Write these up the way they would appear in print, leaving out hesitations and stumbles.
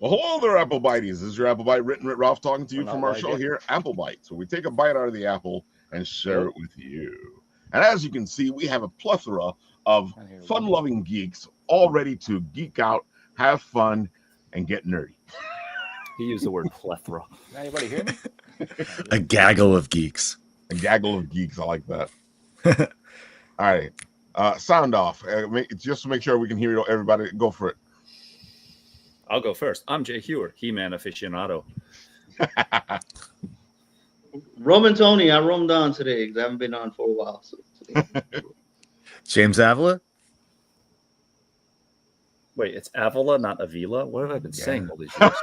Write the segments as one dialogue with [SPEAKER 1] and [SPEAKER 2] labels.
[SPEAKER 1] Well, hello there, Apple Bites. This is your Apple Bite, Written Ralph talking to you from our show here, Apple Bite. So we take a bite out of the apple and share it with you. And as you can see, we have a plethora of fun-loving geeks all ready to geek out, have fun, and get nerdy.
[SPEAKER 2] He used the word plethora.
[SPEAKER 3] Anybody hear me?
[SPEAKER 4] A gaggle of geeks.
[SPEAKER 1] A gaggle of geeks. I like that. All right. Sound off. Just to make sure we can hear you, everybody. Go for it.
[SPEAKER 2] I'll go first. I'm Jay Hewer, He-Man aficionado.
[SPEAKER 5] Roman Tony, I roamed on today because I haven't been on for a while. So.
[SPEAKER 4] James Avila?
[SPEAKER 2] Wait, it's Avila, not Avila? What have I been saying all these years?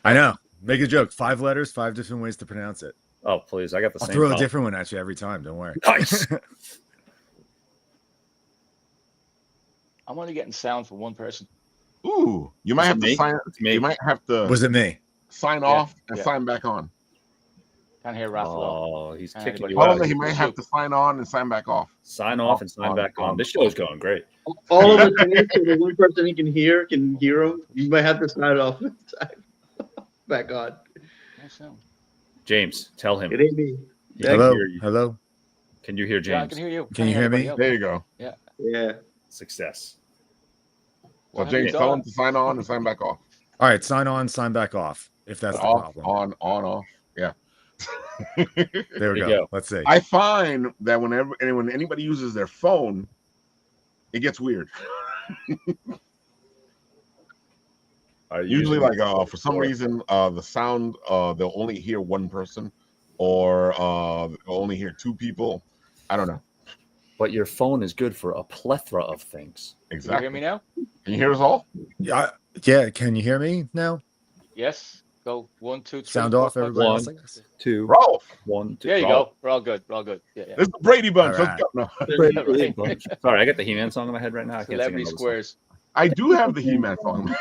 [SPEAKER 4] I know. Make a joke. 5 letters, 5 different ways to pronounce it.
[SPEAKER 2] Oh, please. I got the
[SPEAKER 4] I'll
[SPEAKER 2] same
[SPEAKER 4] throw
[SPEAKER 2] problem.
[SPEAKER 4] a different one at you every time. Don't worry.
[SPEAKER 2] Nice.
[SPEAKER 3] I'm only getting sound from one person.
[SPEAKER 1] Ooh, you might have to sign. You might have to.
[SPEAKER 4] Was it me?
[SPEAKER 1] Sign off and sign back on.
[SPEAKER 3] Can't hear Raphael.
[SPEAKER 2] Oh, he's kicking you
[SPEAKER 1] Well,
[SPEAKER 2] out.
[SPEAKER 1] he might have to sign on and sign back off.
[SPEAKER 2] Sign off and sign back on. This show is going great.
[SPEAKER 5] All of the so the one person he can hear him. You might have to sign off and sign back on.
[SPEAKER 2] James, tell him.
[SPEAKER 5] It ain't me.
[SPEAKER 4] Hello. Hello.
[SPEAKER 2] Can you hear James?
[SPEAKER 3] Yeah, I can hear you.
[SPEAKER 4] Can you hear me?
[SPEAKER 1] There you go.
[SPEAKER 3] Yeah.
[SPEAKER 5] Yeah.
[SPEAKER 2] Success.
[SPEAKER 1] So James, tell him to sign on and sign back off.
[SPEAKER 4] All right, sign on, sign back off. If that's the
[SPEAKER 1] Off,
[SPEAKER 4] problem.
[SPEAKER 1] on, off. Yeah.
[SPEAKER 4] There we go. Let's see.
[SPEAKER 1] I find that when anybody uses their phone, it gets weird. Usually, like for some reason, the sound they'll only hear one person, or they'll only hear 2 people. I don't know.
[SPEAKER 2] But your phone is good for a plethora of things.
[SPEAKER 1] Exactly.
[SPEAKER 3] Can you hear me now?
[SPEAKER 1] Can you hear us all?
[SPEAKER 4] Yeah. Can you hear me now?
[SPEAKER 3] Yes. Go 1, 2, 3.
[SPEAKER 4] Sound
[SPEAKER 3] 4,
[SPEAKER 4] off,
[SPEAKER 3] 5,
[SPEAKER 4] everybody.
[SPEAKER 2] 1, 2.
[SPEAKER 1] Ralph.
[SPEAKER 2] 1, 2.
[SPEAKER 3] There you go. We're all good. We're all good. Yeah.
[SPEAKER 1] This is the Brady Bunch.
[SPEAKER 4] All
[SPEAKER 1] Let's go. No.
[SPEAKER 3] Right.
[SPEAKER 2] Sorry, I got the He-Man song in my head right now. I can't
[SPEAKER 3] Celebrity
[SPEAKER 2] sing
[SPEAKER 3] Squares.
[SPEAKER 1] I do have the He-Man song.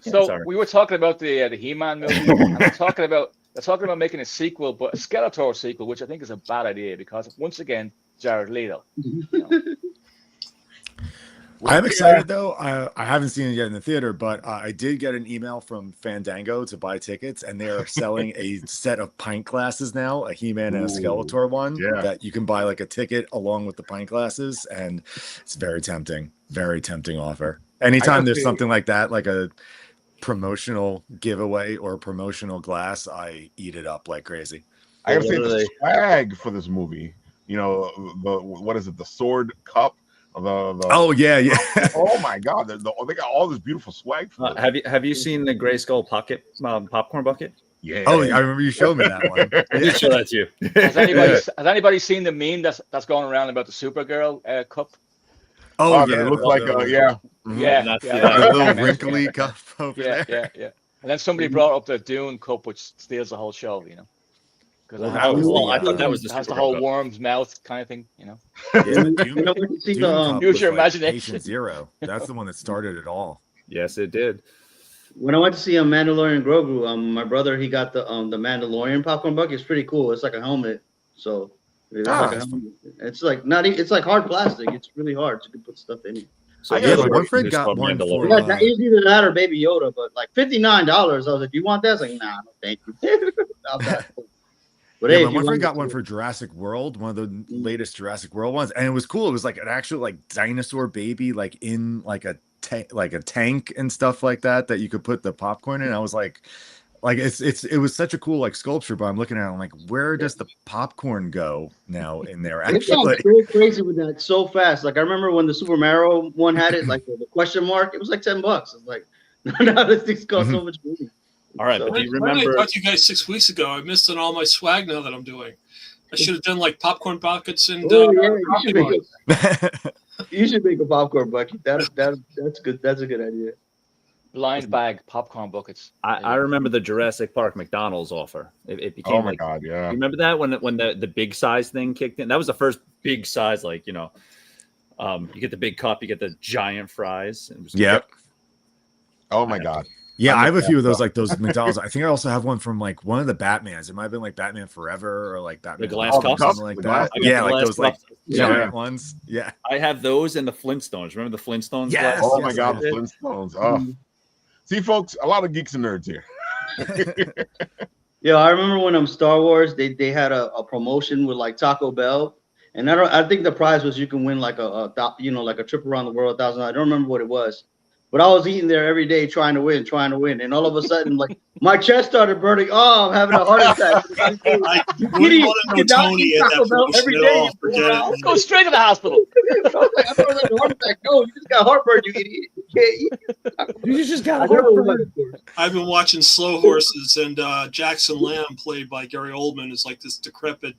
[SPEAKER 3] So we were talking about the He-Man movie. And they're talking about making a sequel, but a Skeletor sequel, which I think is a bad idea because once again, Jared Leto. You know.
[SPEAKER 4] I'm excited though. I haven't seen it yet in the theater, but I did get an email from Fandango to buy tickets, and they are selling a set of pint glasses now, a He-Man and a Skeletor one that you can buy like a ticket along with the pint glasses, and it's very tempting offer. Anytime there's something like that, like a promotional giveaway or a promotional glass, I eat it up like crazy.
[SPEAKER 1] I gotta say the swag for this movie. You know, what is it? The sword cup. Oh
[SPEAKER 4] yeah.
[SPEAKER 1] Oh my God! They got all this beautiful swag.
[SPEAKER 2] Have you seen the Gray Skull pocket popcorn bucket?
[SPEAKER 1] Yeah.
[SPEAKER 4] Oh, I remember you showed me that one.
[SPEAKER 2] I show that to you.
[SPEAKER 3] Has anybody seen the meme that's going around about the Supergirl cup?
[SPEAKER 4] Oh
[SPEAKER 1] yeah,
[SPEAKER 4] it
[SPEAKER 1] looks like
[SPEAKER 3] Yeah.
[SPEAKER 4] a little wrinkly cup over there.
[SPEAKER 3] Yeah. And then somebody brought up the Dune cup, which steals the whole show. You know.
[SPEAKER 2] I thought that was the
[SPEAKER 3] has the whole worm's mouth kind of thing, you know.
[SPEAKER 4] Use
[SPEAKER 3] your imagination.
[SPEAKER 4] Zero. That's the one that started it all.
[SPEAKER 2] Yes, it did.
[SPEAKER 5] When I went to see a Mandalorian Grogu, my brother he got the Mandalorian popcorn bucket. It's pretty cool. It's like a helmet, so it's like a helmet. It's like it's like hard plastic. It's really hard. So you can put stuff in it.
[SPEAKER 2] So
[SPEAKER 4] my friend got one for
[SPEAKER 5] it's either that or Baby Yoda, but like $59. I was like, "You want that?" I was like, "Nah, no, thank you." But
[SPEAKER 4] yeah, my friend got one for Jurassic World, one of the latest Jurassic World ones, and it was cool. It was like an actual like dinosaur baby, like in like a tank and stuff like that you could put the popcorn in. I was like it was such a cool like sculpture, but I'm looking at it, I'm like, where does the popcorn go now in there? Actually,
[SPEAKER 5] it's so crazy with that so fast. Like I remember when the Super Mario one had it, like the question mark, it was like $10. It's like now this thing's cost so much money.
[SPEAKER 2] All right, but do you remember?
[SPEAKER 6] I talked to you guys 6 weeks ago. I missed on all my swag now that I'm doing. I should have done like popcorn buckets and.
[SPEAKER 5] You should make a popcorn bucket. That's good. That's a good idea.
[SPEAKER 3] Blind bag popcorn buckets.
[SPEAKER 2] I remember the Jurassic Park McDonald's offer. It became.
[SPEAKER 1] Oh my God! Yeah.
[SPEAKER 2] You remember that when the big size thing kicked in? That was the first big size. Like you get the big cup, you get the giant fries.
[SPEAKER 4] Yep.
[SPEAKER 1] Oh my God.
[SPEAKER 4] Yeah, I have a few of those, like those McDonald's. I think I also have one from like one of the Batmans. It might have been like Batman Forever or like Batman
[SPEAKER 2] the glass cups,
[SPEAKER 4] something like that. Yeah, like those like giant ones. Yeah,
[SPEAKER 2] I have those and the Flintstones. Remember the Flintstones?
[SPEAKER 4] Yes.
[SPEAKER 1] Oh my God, the Flintstones. Oh, see, folks, a lot of geeks and nerds here.
[SPEAKER 5] Yeah, I remember when Star Wars they had a promotion with like Taco Bell, and I think the prize was you can win like like a trip around the world, $1,000. I don't remember what it was, but I was eating there every day trying to win, and all of a sudden like my chest started burning. Oh, I'm having a heart attack.
[SPEAKER 6] I wouldn't want to know Tony at that promotion at all. Forget it.
[SPEAKER 3] Let's go straight to the hospital.
[SPEAKER 5] I thought it was a heart attack. No, you just got heartburn, you idiot. You can't eat.
[SPEAKER 4] You just got heartburn.
[SPEAKER 6] I've been watching Slow Horses, and Jackson Lamb, played by Gary Oldman, is like this decrepit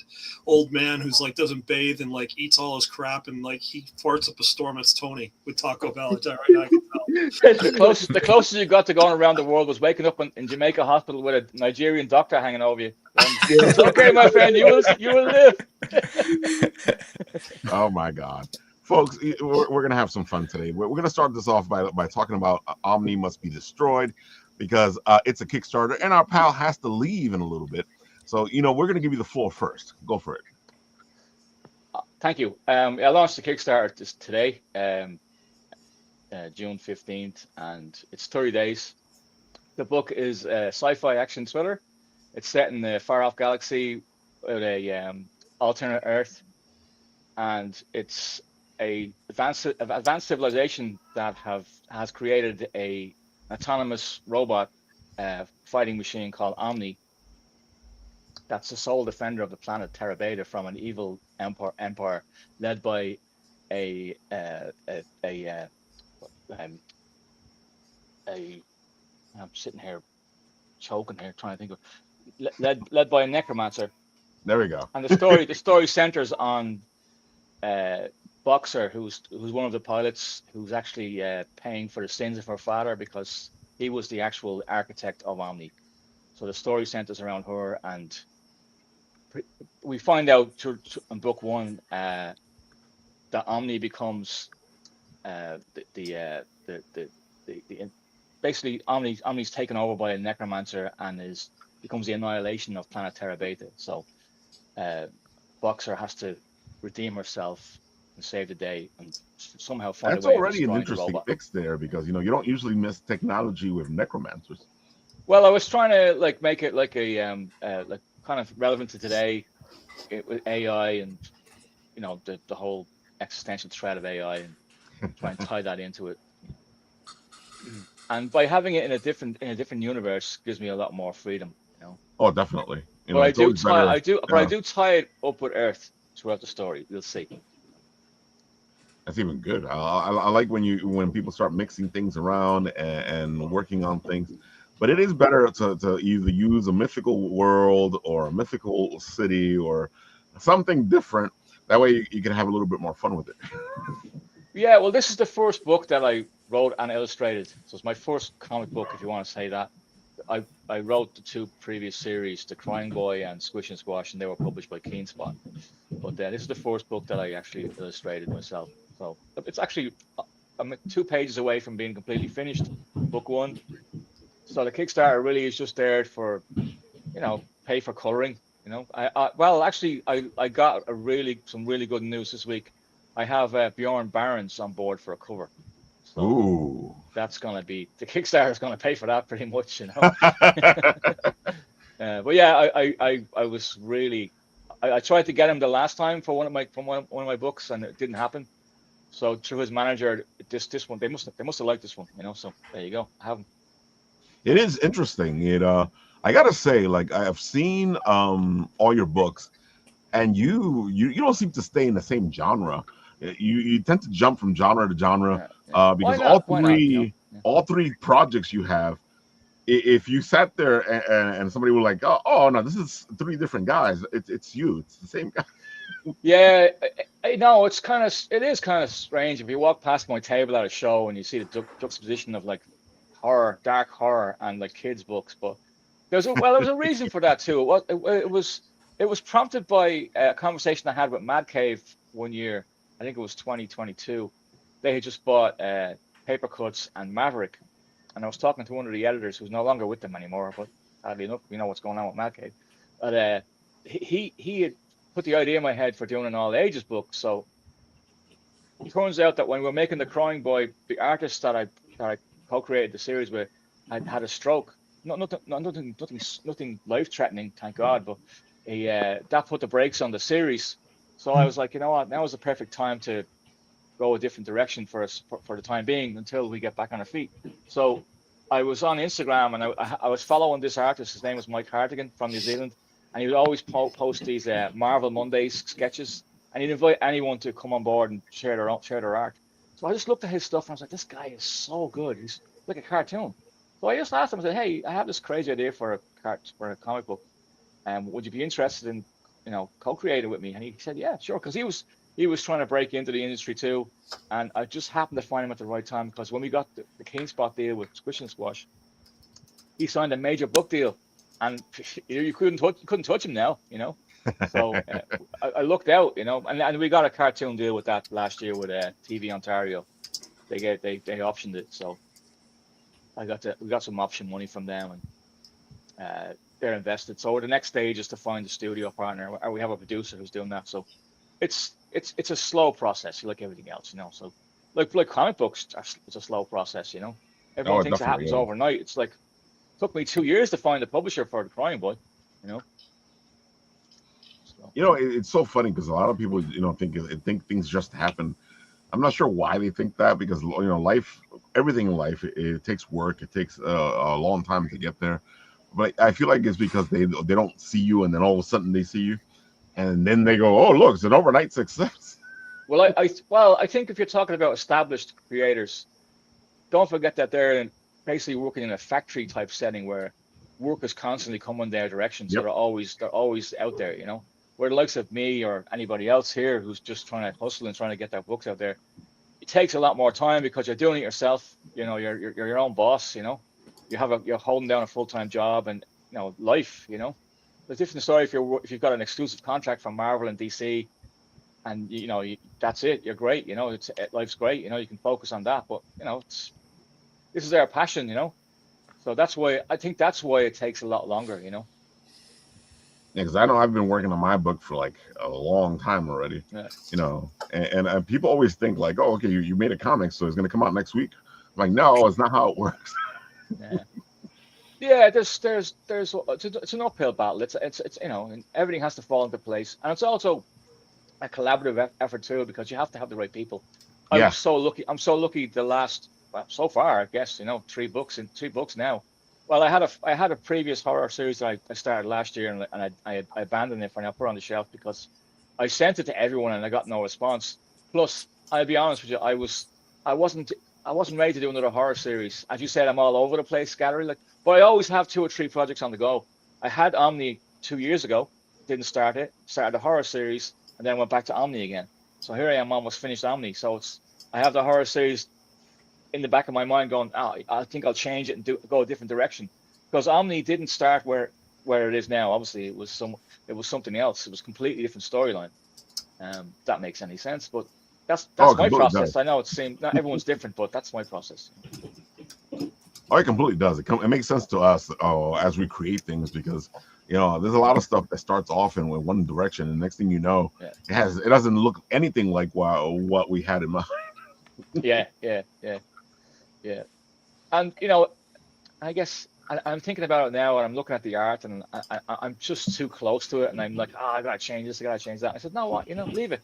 [SPEAKER 6] old man who's like doesn't bathe and like eats all his crap, and like he farts up a storm. It's Tony with Taco Bell. Right now, I can tell.
[SPEAKER 3] The closest you got to going around the world was waking up in Jamaica hospital with a Nigerian doctor hanging over you. It's okay, my friend. You will live.
[SPEAKER 1] Oh my God, folks, we're gonna have some fun today. We're gonna start this off by talking about Omni Must Be Destroyed, because it's a Kickstarter, and our pal has to leave in a little bit. So we're gonna give you the floor first. Go for it.
[SPEAKER 3] Thank you. I launched the Kickstarter today, June 15th, and it's 30 days. The book is a sci-fi action thriller. It's set in a far-off galaxy with a alternate Earth, and it's a advanced civilization that has created an autonomous robot fighting machine called Omni. That's the sole defender of the planet Terra Beta from an evil empire led by I'm sitting here choking here trying to think of led by a necromancer.
[SPEAKER 1] There we go.
[SPEAKER 3] And the story centers on Boxer, who's one of the pilots, who's actually paying for the sins of her father because he was the actual architect of Omni. So the story centers around her, and we find out in book one that Omni becomes basically Omni's taken over by a necromancer and becomes the annihilation of planet Terra Beta. So Boxer has to redeem herself and save the day and somehow find
[SPEAKER 1] That's
[SPEAKER 3] a way
[SPEAKER 1] already
[SPEAKER 3] of
[SPEAKER 1] an
[SPEAKER 3] destroying
[SPEAKER 1] interesting fix there, because you don't usually miss technology with necromancers.
[SPEAKER 3] Well, I was trying to make it like a like kind of relevant to today with AI and the whole existential threat of AI, and try and tie that into it. And by having it in a different universe gives me a lot more freedom.
[SPEAKER 1] Oh, definitely.
[SPEAKER 3] But I do tie it up with Earth throughout the story. You'll see.
[SPEAKER 1] That's even good. I like when people start mixing things around and working on things. But it is better to either use a mythical world or a mythical city or something different. That way you can have a little bit more fun with it.
[SPEAKER 3] Yeah, well, this is the first book that I wrote and illustrated. So it's my first comic book, if you want to say that. I wrote the two previous series, The Crying Boy and Squish and Squash, and they were published by Keenspot. But this is the first book that I actually illustrated myself. So it's actually, I'm 2 pages away from being completely finished, book one. So the Kickstarter really is just there for, pay for coloring. I got some really good news this week. I have Bjorn Barons on board for a cover. So
[SPEAKER 1] ooh,
[SPEAKER 3] that's gonna be the Kickstarter is gonna pay for that pretty much, But yeah, I was really I tried to get him the last time for one of my books, and it didn't happen. So through his manager, this one they must have liked this one, So there you go. I have him.
[SPEAKER 1] It is interesting. I gotta say, like, I have seen all your books, and you don't seem to stay in the same genre. You tend to jump from genre to genre, because all three projects you have, if you sat there and somebody were like, oh no, this is 3 different guys, it's you, it's the same guy.
[SPEAKER 3] Yeah, no, it is kind of strange if you walk past my table at a show and you see the juxtaposition of like horror, dark horror, and like kids books. But there was a reason for that too. It was prompted by a conversation I had with Mad Cave one year. I think it was 2022. They had just bought Paper Cuts and Maverick, and I was talking to one of the editors who's no longer with them anymore, but sadly enough, we know what's going on with Mad Cave. But he had put the idea in my head for doing an all ages book. So it turns out that when we were making The Crying Boy, the artist that I co-created the series with had a stroke. Nothing life threatening, thank God, but that put the brakes on the series. So I was like, you know what, now is the perfect time to go a different direction for us for the time being until we get back on our feet. So I was on Instagram, and I was following this artist. His name was Mike Hartigan from New Zealand, and he would always post these Marvel Mondays sketches, and he'd invite anyone to come on board and share their art. So I just looked at his stuff and I was like, this guy is so good. He's like a cartoon. So I just asked him, I said, hey, I have this crazy idea for a comic book. Would you be interested in, co-creating with me? And he said, yeah, sure. Because he was trying to break into the industry too. And I just happened to find him at the right time, because when we got the Keen Spot deal with Squish and Squash, he signed a major book deal, and you couldn't touch him now, So I looked out, and we got a cartoon deal with that last year with TV Ontario. They optioned it, so we got some option money from them, and they're invested. So the next stage is to find a studio partner, or we have a producer who's doing that. So it's a slow process, like everything else, So like comic books, it's a slow process, Everyone thinks it happens overnight. It's like, took me 2 years to find a publisher for The Crying Boy, So.
[SPEAKER 1] It's so funny because a lot of people, think things just happen. I'm not sure why they think that, because life, everything in life, it takes work. It takes a long time to get there. But I feel like it's because they don't see you, and then all of a sudden they see you, and then they go, oh, look, it's an overnight success.
[SPEAKER 3] Well, I think if you're talking about established creators, don't forget that they're basically working in a factory type setting where work is constantly coming their direction. So they're always out there, Where the likes of me or anybody else here who's just trying to hustle and trying to get their books out there, it takes a lot more time because you're doing it yourself. You're your own boss. You're holding down a full-time job and life. It's a different story if you've got an exclusive contract from Marvel and DC, and that's it. You're great. Life's great. You can focus on that. But this is their passion. So that's why it takes a lot longer.
[SPEAKER 1] Yeah, because I know I've been working on my book for like a long time already.
[SPEAKER 3] Yeah.
[SPEAKER 1] And people always think like, oh, okay, you made a comic, so it's gonna come out next week. I'm like, no, it's not how it works.
[SPEAKER 3] Yeah. It's an uphill battle. It's and everything has to fall into place, and it's also a collaborative effort too, because you have to have the right people. I'm so lucky. The last, so far, I guess 3 books now. Well, I had a previous horror series that I started last year, and I abandoned it for now, put it on the shelf, because I sent it to everyone and I got no response. Plus, I'll be honest with you, I wasn't ready to do another horror series. As you said, I'm all over the place, scattering. But I always have 2 or 3 projects on the go. I had Omni 2 years ago, didn't start it, started a horror series, and then went back to Omni again. So here I am, almost finished Omni. So I have the horror series in the back of my mind going, I think I'll change it and go a different direction, because Omni didn't start where it is now. Obviously, it was something else. It was a completely different storyline. That makes any sense, but that's my process. Does. I know it's same. Not everyone's different, but that's my process.
[SPEAKER 1] Oh, it completely does. It makes sense to us as we create things, because there's a lot of stuff that starts off in one direction, and next thing you know, it doesn't look anything like what we had in mind.
[SPEAKER 3] Yeah. And I guess I'm thinking about it now, and I'm looking at the art, and I'm just too close to it, and I'm like, I gotta change this, I gotta change that. I said, no, what, leave it.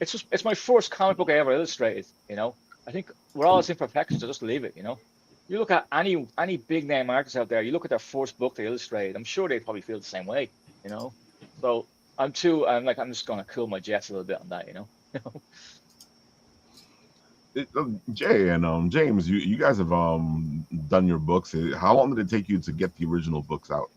[SPEAKER 3] It's my first comic book I ever illustrated. I think with all its imperfections, I just leave it. You look at any big name artists out there, you look at their first book they illustrated, I'm sure they probably feel the same way. So I'm just gonna cool my jets a little bit on that.
[SPEAKER 1] Jay and James, you guys have done your books. How long did it take you to get the original books out?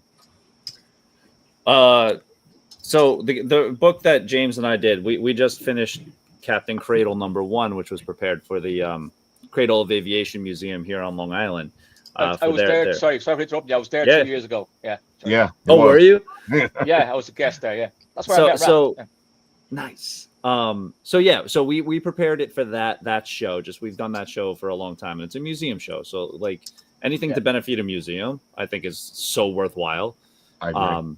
[SPEAKER 2] So the book that James and I did, we just finished Captain Cradle #1, which was prepared for the Cradle of Aviation Museum here on Long Island.
[SPEAKER 3] I was there. Sorry to interrupt you. I was there 2 years ago. Yeah. Sorry.
[SPEAKER 1] Yeah.
[SPEAKER 2] Oh, were you?
[SPEAKER 3] Yeah, I was a guest there. Yeah. That's where I met
[SPEAKER 2] Ralph. Nice. So we prepared it for that show. We've done that show for a long time, and it's a museum show. So Anything to benefit a museum, I think, is so worthwhile.
[SPEAKER 1] I agree.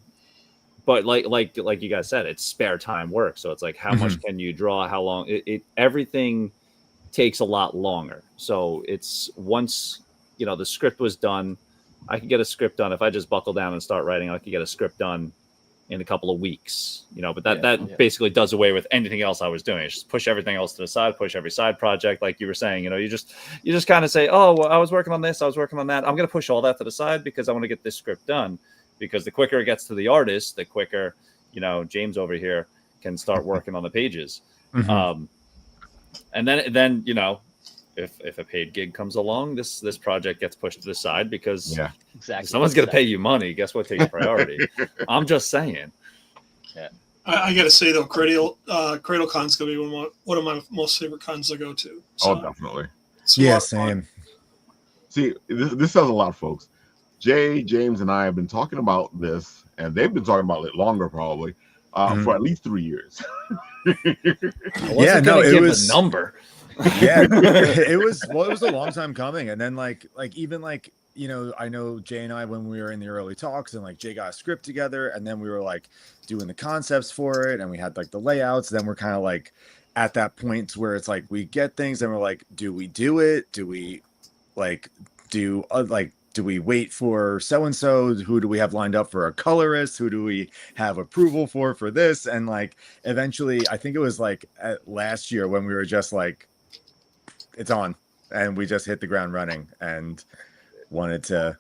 [SPEAKER 2] But like you guys said, it's spare time work. So it's like, how much can you draw? How long? Everything takes a lot longer. So it's once the script was done, I could get a script done if I just buckle down and start writing. I could get a script done in a couple of weeks. But that basically does away with anything else I was doing. It's just push everything else to the side, push every side project, like you were saying. You just kind of say, oh, well, I was working on this, I was working on that. I'm going to push all that to the side because I want to get this script done. Because the quicker it gets to the artist, the quicker, James over here can start working on the pages. And then if a paid gig comes along, this project gets pushed to the side because someone's going to pay you money. Guess what takes priority? I'm just saying.
[SPEAKER 6] Yeah. I got to say though, CradleCon's going to be one of my most favorite cons to go to. So,
[SPEAKER 1] definitely.
[SPEAKER 4] Yeah, same.
[SPEAKER 1] See, this says a lot, folks. Jay, James, and I have been talking about this, and they've been talking about it longer, probably, for at least 3 years.
[SPEAKER 2] It was a number.
[SPEAKER 4] It was a long time coming, and then even I know Jay and I, when we were in the early talks, and Jay got a script together, and then we were doing the concepts for it, and we had the layouts. Then we're kind of at that point where it's we get things, and we're do we do it? Do we do we wait for so-and-so? Who do we have lined up for a colorist? Who do we have approval for this? And eventually, I think it was last year when we were just it's on, and we just hit the ground running and wanted to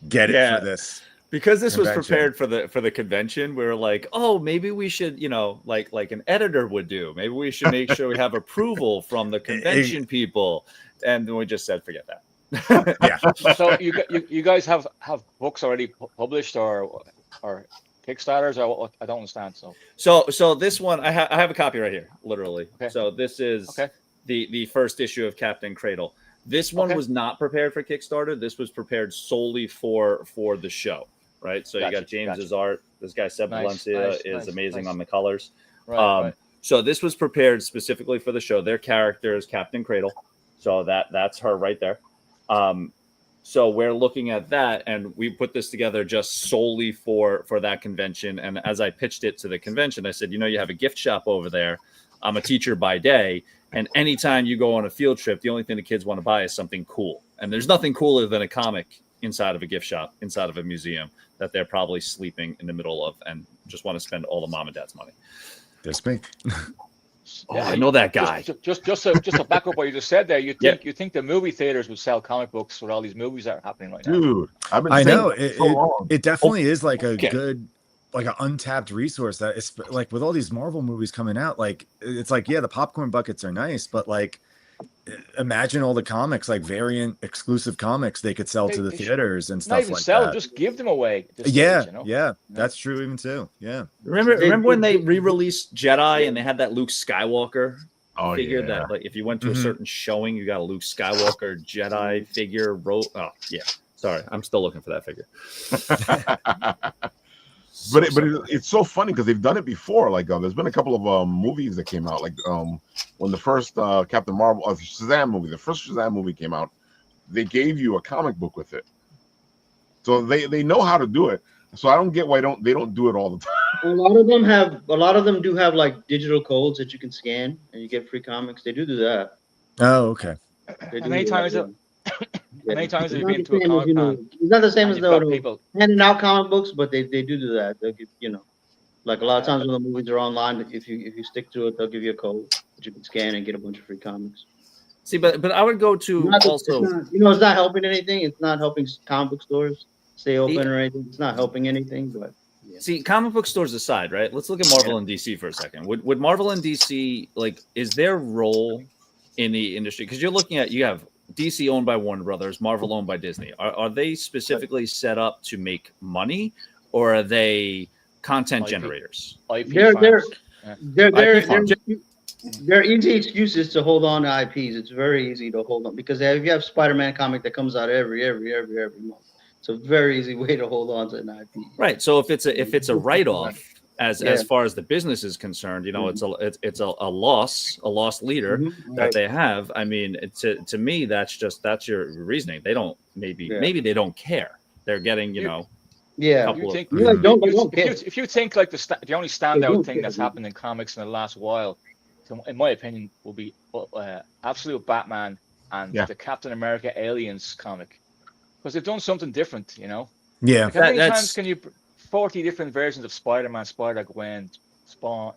[SPEAKER 4] get it for this.
[SPEAKER 2] Because this was prepared for the convention, we were oh, maybe we should, like an editor would do. Maybe we should make sure we have approval from the convention people. And then we just said, forget that.
[SPEAKER 3] So you guys have books already published or Kickstarters or what? I don't understand.
[SPEAKER 2] So this one I have a copy right here, literally. Okay. So this is the first issue of Captain Cradle. This one was not prepared for Kickstarter. This was prepared solely for the show, right? So you got James's art. This guy Seb Valencia is amazing on the colors.
[SPEAKER 3] Right.
[SPEAKER 2] So this was prepared specifically for the show. Their character is Captain Cradle, so that's her right there. So we're looking at that, and we put this together just solely for that convention. And as I pitched it to the convention, I said, you have a gift shop over there. I'm a teacher by day, and anytime you go on a field trip, the only thing the kids want to buy is something cool. And there's nothing cooler than a comic inside of a gift shop, inside of a museum that they're probably sleeping in the middle of and just want to spend all the mom and dad's money.
[SPEAKER 4] That's me.
[SPEAKER 2] I know that guy.
[SPEAKER 3] Just to back up what you just said there, you think the movie theaters would sell comic books with all these movies that are happening right now?
[SPEAKER 1] Dude,
[SPEAKER 4] I know it definitely is good, an untapped resource that is with all these Marvel movies coming out. It's the popcorn buckets are nice, but imagine all the comics, variant exclusive comics they could sell to the theaters and stuff like that.
[SPEAKER 3] Just give them away.
[SPEAKER 4] That's true even too. Yeah.
[SPEAKER 2] Remember when they re-released Jedi and they had that Luke Skywalker figure that if you went to a certain showing, you got a Luke Skywalker Jedi figure. Sorry, I'm still looking for that figure.
[SPEAKER 1] But it's so funny because they've done it before. There's been a couple of movies that came out. When the first Captain Marvel, Shazam movie, the first Shazam movie came out, they gave you a comic book with it. So they know how to do it. So I don't get why they don't do it all the time.
[SPEAKER 5] A lot of them do have digital codes that you can scan and you get free comics. They do that.
[SPEAKER 4] Oh, okay.
[SPEAKER 3] How many times have you been to a Comic Con?
[SPEAKER 5] It's not the same as the handing out comic books, but they do that. They'll give a lot of times when the movies are online, if you stick to it, they'll give you a code that you can scan and get a bunch of free comics.
[SPEAKER 2] See, but I would go to
[SPEAKER 5] it's not helping anything. It's not helping comic book stores stay open or anything. It's not helping anything, but.
[SPEAKER 2] See, comic book stores aside, right? Let's look at Marvel and DC for a second. Would Marvel and DC is their role in the industry? Because you have DC owned by Warner Brothers, Marvel owned by Disney. Are they specifically set up to make money, or are they content generators?
[SPEAKER 5] They're easy excuses to hold on to IPs. It's very easy to hold on because if you have Spider-Man comic that comes out every month, it's a very easy way to hold on to an IP.
[SPEAKER 2] Right. So if it's a write-off as far as the business is concerned, you know, it's a lost leader that they have. I mean, to me, that's your reasoning. They don't maybe they don't care. They're getting, you know,
[SPEAKER 3] if you think like the only standout thing that's happened in comics in the last while, in my opinion, will be Absolute Batman and the Captain America Aliens comic, because they've done something different, you know.
[SPEAKER 4] Yeah.
[SPEAKER 3] Like, how many times can you 40 different versions of Spider-Man, Spider-Gwen, Spawn,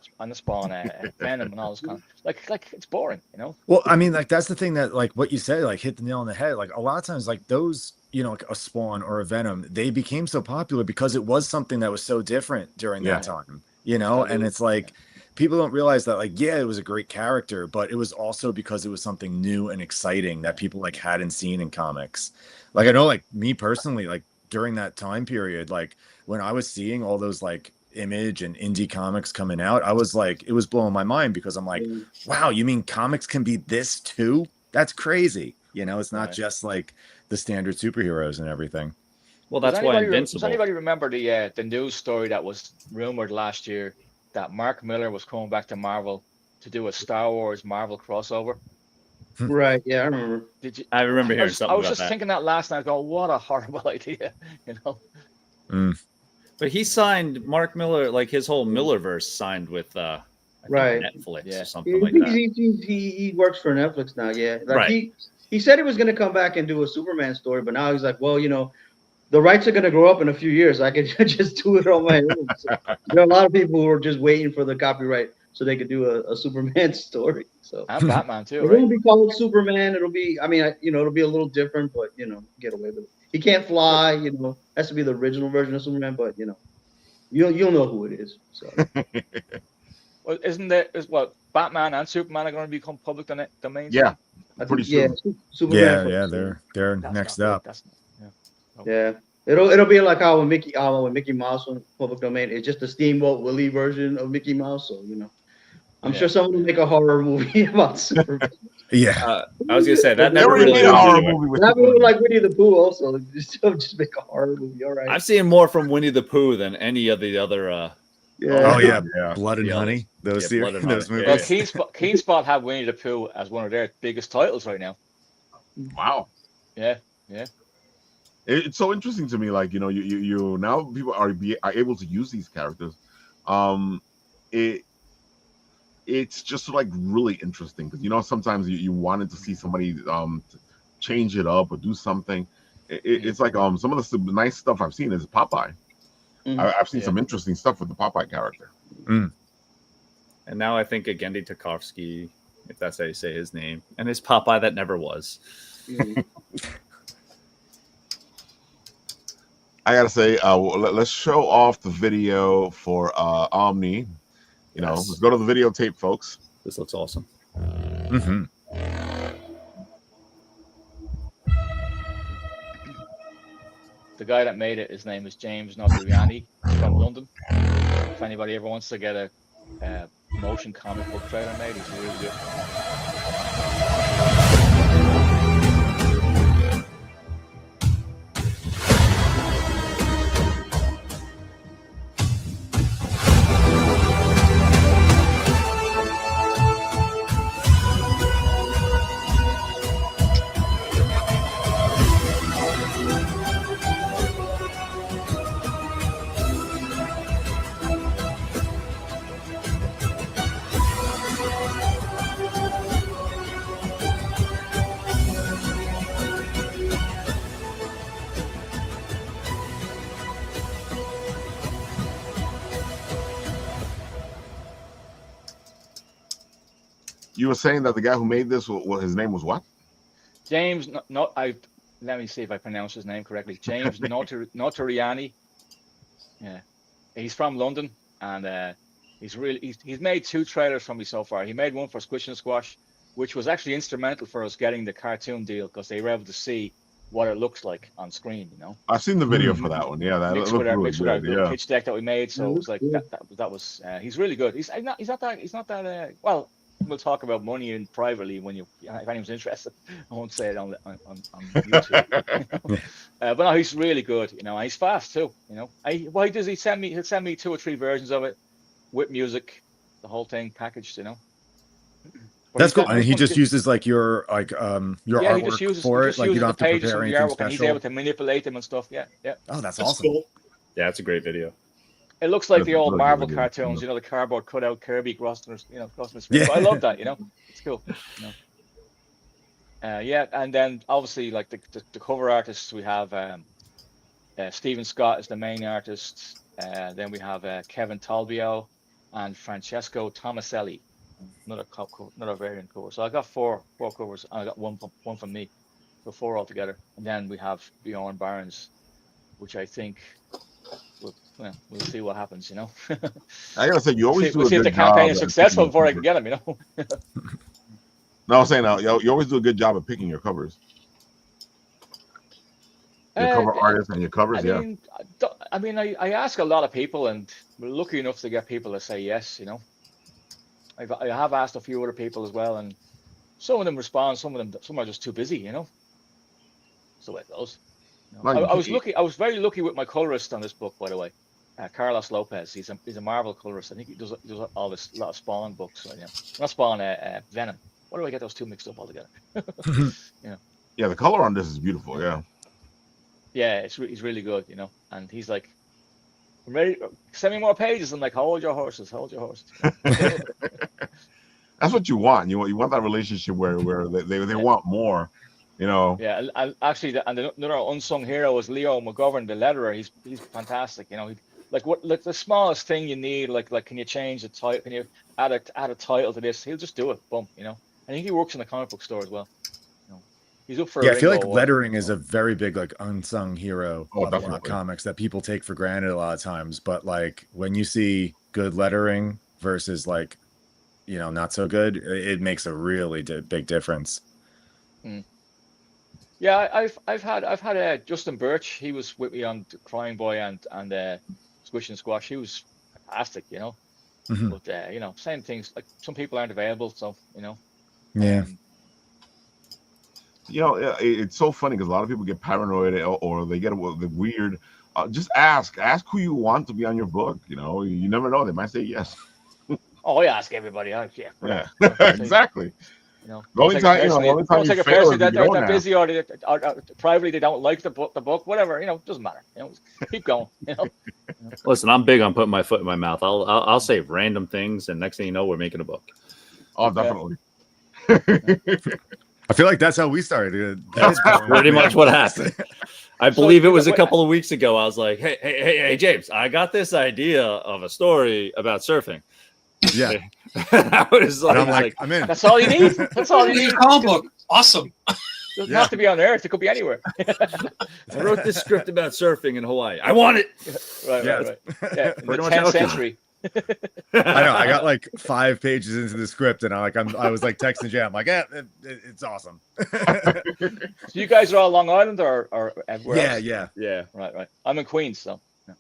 [SPEAKER 3] Venom, and all this kind of like it's boring, you know.
[SPEAKER 4] Well, I mean, like that's the thing that like what you said, like hit the nail on the head. Like a lot of times, like those, you know, like a Spawn or a Venom, they became so popular because it was something that was so different during that time, you know. And it's like people don't realize that, like, yeah, it was a great character, but it was also because it was something new and exciting that people like hadn't seen in comics. Like I know, like me personally, like during that time period, like when I was seeing all those like Image and indie comics coming out, I was like, it was blowing my mind, because I'm like, wow, you mean comics can be this too? That's crazy. You know, it's not just like the standard superheroes and everything.
[SPEAKER 2] Well, that's why Invincible.
[SPEAKER 3] Does anybody remember the news story that was rumored last year that Mark Miller was coming back to Marvel to do a Star Wars Marvel crossover?
[SPEAKER 5] Right. Yeah, I remember.
[SPEAKER 3] Did you?
[SPEAKER 2] I remember hearing something.
[SPEAKER 3] I was just thinking that last night. Going, what a horrible idea, you know.
[SPEAKER 2] But he signed Mark Miller, like his whole Millerverse signed with Netflix or something like that.
[SPEAKER 5] He works for Netflix now. Yeah, like he said he was going to come back and do a Superman story, but now he's like, well, you know, the rights are going to grow up in a few years. I can just do it on my own. So, there are a lot of people who are just waiting for the copyright so they could do a Superman story. So
[SPEAKER 3] and Batman too.
[SPEAKER 5] It won't be called Superman. It'll be, I mean, you know, it'll be a little different, but you know, get away with it. He can't fly, you know. Has to be the original version of Superman, but you know, you'll know who it is. So,
[SPEAKER 3] well, Batman and Superman are going to become public domain?
[SPEAKER 1] Yeah, pretty soon.
[SPEAKER 5] Superman.
[SPEAKER 4] They're next up.
[SPEAKER 5] It'll be like how when Mickey Mouse went public domain. It's just a Steamboat Willie version of Mickey Mouse. So you know, I'm sure someone will make a horror movie about Superman.
[SPEAKER 2] I was gonna say that never really
[SPEAKER 1] made a horror movie.
[SPEAKER 5] That would like Winnie the Pooh also. Just make a horror movie. All right.
[SPEAKER 2] I've seen more from Winnie the Pooh than any of the other.
[SPEAKER 4] Blood and Honey. Those movies.
[SPEAKER 3] Well, Keenspot have Winnie the Pooh as one of their biggest titles right now.
[SPEAKER 1] Wow.
[SPEAKER 3] Yeah.
[SPEAKER 1] It's so interesting to me. Like, you know, you now people are able to use these characters. It's just like really interesting because, you know, sometimes you wanted to see somebody change it up or do something. It's like some of the nice stuff I've seen is Popeye. I've seen some interesting stuff with the Popeye character.
[SPEAKER 2] And now I think Genndy Tartakovsky, if that's how you say his name, and his Popeye that never was.
[SPEAKER 1] I gotta say, let's show off the video for Omni. You know, let's go to the videotape, folks.
[SPEAKER 2] This looks awesome.
[SPEAKER 3] The guy that made it, his name is James Notarianni from London. If anybody ever wants to get a motion comic book trailer made, he's really good.
[SPEAKER 1] You were saying that the guy who made this, his name was what?
[SPEAKER 3] James. Let me see if I pronounce his name correctly. James Notarianni. Yeah, he's from London, and he's made 2 trailers for me so far. He made one for Squish and Squash, which was actually instrumental for us getting the cartoon deal because they were able to see what it looks like on screen. You know,
[SPEAKER 1] I've seen the video for that one. Yeah, that looked really good.
[SPEAKER 3] With our pitch deck that we made, so it was like that was. He's really good. He's not that. Well, we'll talk about money and privately if anyone's interested. I won't say it on YouTube. But no, he's really good. You know, he's fast too. You know, he'll send me 2 or 3 versions of it, with music, the whole thing packaged, But
[SPEAKER 4] that's cool. And he just uses like your artwork
[SPEAKER 3] he just uses,
[SPEAKER 4] for it. Like you don't have to prepare anything special.
[SPEAKER 3] And he's able to manipulate them and stuff. Yeah.
[SPEAKER 4] Oh, that's awesome.
[SPEAKER 6] Cool.
[SPEAKER 2] Yeah, it's a great video.
[SPEAKER 3] It looks like the old Marvel cartoons, the cardboard cutout Kirby crossing the screen.
[SPEAKER 4] Yeah.
[SPEAKER 3] So I love that, It's cool. And then obviously like the cover artists, we have Stephen Scott is the main artist. Then we have Kevin Talbio and Francesco Tomaselli, another variant cover. So I got four covers, and I got one from me, so 4 altogether. And then we have Bjorn Barnes, which I think we'll see what happens.
[SPEAKER 1] I gotta say, you always do a good job.
[SPEAKER 3] We'll see if the campaign is successful before I can get him.
[SPEAKER 1] No, I'm saying you always do a good job of picking your covers. Your cover artists and your covers,
[SPEAKER 3] I ask a lot of people, and we're lucky enough to get people to say yes. I have asked a few other people as well, and some of them respond, some are just too busy. So it goes. I was very lucky with my colorist on this book, by the way, Carlos Lopez. He's a Marvel colorist. I think he does all this lot of Spawn books. Not Spawn, Venom. Why do I get those two mixed up altogether?
[SPEAKER 1] Yeah, the color on this is beautiful. Yeah.
[SPEAKER 3] Yeah, he's really good, and he's like, I'm ready, send me more pages. I'm like, hold your horses.
[SPEAKER 1] That's what you want. You want that relationship where they want more,
[SPEAKER 3] Yeah, and actually, another unsung hero is Leo McGovern, the letterer. He's fantastic. Like the smallest thing you need, like can you change the title? Can you add a title to this? He'll just do it. Boom, I think he works in a comic book store as well. He's up for.
[SPEAKER 4] I feel like lettering is a very big like unsung hero of comics that people take for granted a lot of times. But like when you see good lettering versus like, not so good, it makes a really big difference.
[SPEAKER 3] Yeah, I've had Justin Birch. He was with me on Crying Boy and Squish and Squash. He was fantastic,
[SPEAKER 4] Mm-hmm.
[SPEAKER 3] But same things. Like some people aren't available, so
[SPEAKER 4] Yeah.
[SPEAKER 1] It's so funny because a lot of people get paranoid or they get the weird. Just ask who you want to be on your book. You never know; they might say yes.
[SPEAKER 3] Oh, I ask everybody.
[SPEAKER 1] Yeah, exactly. The only time you fail is
[SPEAKER 3] they're busy or privately they don't like the book, whatever. Doesn't matter. Keep going.
[SPEAKER 2] Listen, I'm big on putting my foot in my mouth. I'll say random things, and next thing you know, we're making a book.
[SPEAKER 1] Oh, definitely.
[SPEAKER 4] I feel like that's how we started.
[SPEAKER 2] That's pretty much what happened. I believe it was a couple of weeks ago. I was like, hey, James, I got this idea of a story about surfing.
[SPEAKER 4] Yeah.
[SPEAKER 2] I was like,
[SPEAKER 4] I'm like, I'm in.
[SPEAKER 3] That's all you need. That's all you need.
[SPEAKER 6] Comic book. Awesome.
[SPEAKER 3] It doesn't have to be on Earth. It could be anywhere.
[SPEAKER 2] I wrote this script about surfing in Hawaii. I want it.
[SPEAKER 3] Right. Yeah, in the 10th century.
[SPEAKER 4] I know. I got like 5 pages into the script, and I was like texting Jay. I'm like, it's awesome.
[SPEAKER 3] So you guys are all Long Island or everywhere else?
[SPEAKER 4] Yeah.
[SPEAKER 3] Right. I'm in Queens, so. Yeah.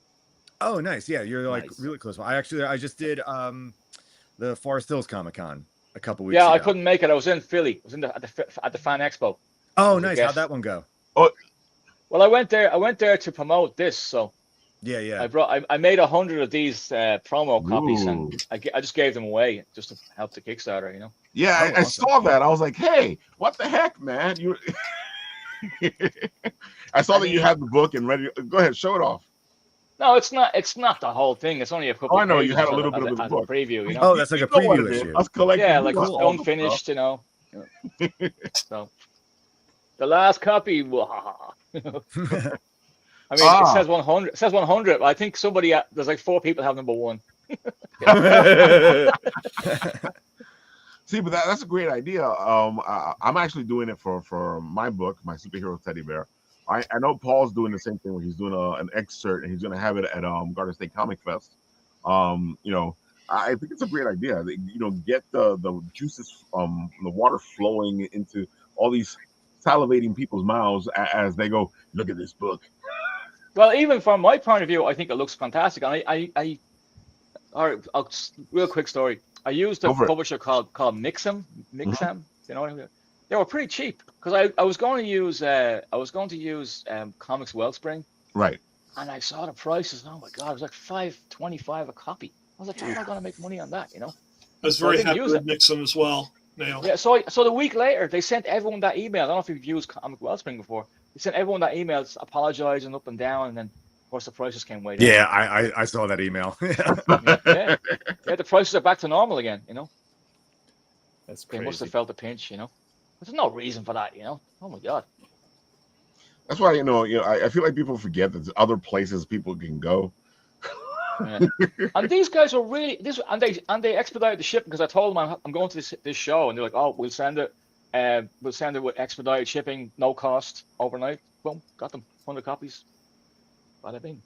[SPEAKER 4] Oh, nice. Yeah, you're like really close. I just did the Forest Hills Comic-Con a couple weeks ago.
[SPEAKER 3] Yeah, I couldn't make it. I was in Philly. I was at the Fan Expo.
[SPEAKER 4] Oh, nice. How'd that one go?
[SPEAKER 1] Oh,
[SPEAKER 3] well, I went there to promote this, so.
[SPEAKER 4] Yeah.
[SPEAKER 3] I made 100 of these promo copies, and I just gave them away just to help the Kickstarter,
[SPEAKER 1] Yeah, I saw that. I was like, hey, what the heck, man? I saw that you had the book and ready. Go ahead, show it off.
[SPEAKER 3] No, it's not the whole thing. It's only a couple.
[SPEAKER 1] Oh, I know you had a little bit of the book.
[SPEAKER 3] A preview,
[SPEAKER 4] Oh, that's like a preview issue.
[SPEAKER 3] Yeah, like unfinished, So the last copy. I mean, it says 100. It says 100. I think there's like 4 people have number 1.
[SPEAKER 1] See, but that's a great idea. I'm actually doing it for my book, my superhero teddy bear. I know Paul's doing the same thing where he's doing an excerpt and he's going to have it at Garden State Comic Fest. I think it's a great idea. Get the juices, the water flowing into all these salivating people's mouths as they go, look at this book.
[SPEAKER 3] Well, even from my point of view, I think it looks fantastic. And all right, real quick story. I used a publisher called Mixam. Mm-hmm. They were pretty cheap because I was going to use Comics Wellspring.
[SPEAKER 1] Right.
[SPEAKER 3] And I saw the prices. Oh my God, it was like $5.25 a copy. was like, how am I going to make money on that? You know.
[SPEAKER 6] I was very happy with Nixon as well. Now.
[SPEAKER 3] Yeah. So the week later, they sent everyone that email. I don't know if you've used Comic Wellspring before. They sent everyone that email apologizing up and down, and then of course the prices came way down.
[SPEAKER 4] Yeah, I saw that email.
[SPEAKER 3] yeah, the prices are back to normal again. You know.
[SPEAKER 2] That's crazy.
[SPEAKER 3] They must have felt the pinch. You know. There's no reason for that. You know. Oh my God.
[SPEAKER 1] That's why I feel like people forget that there's other places people can go.
[SPEAKER 3] Yeah. And these guys are really and they expedited the shipping because I told them I'm going to this show, and they're like, oh, we'll send it with expedited shipping, no cost, overnight. Boom, got them 100 copies. Bada bing.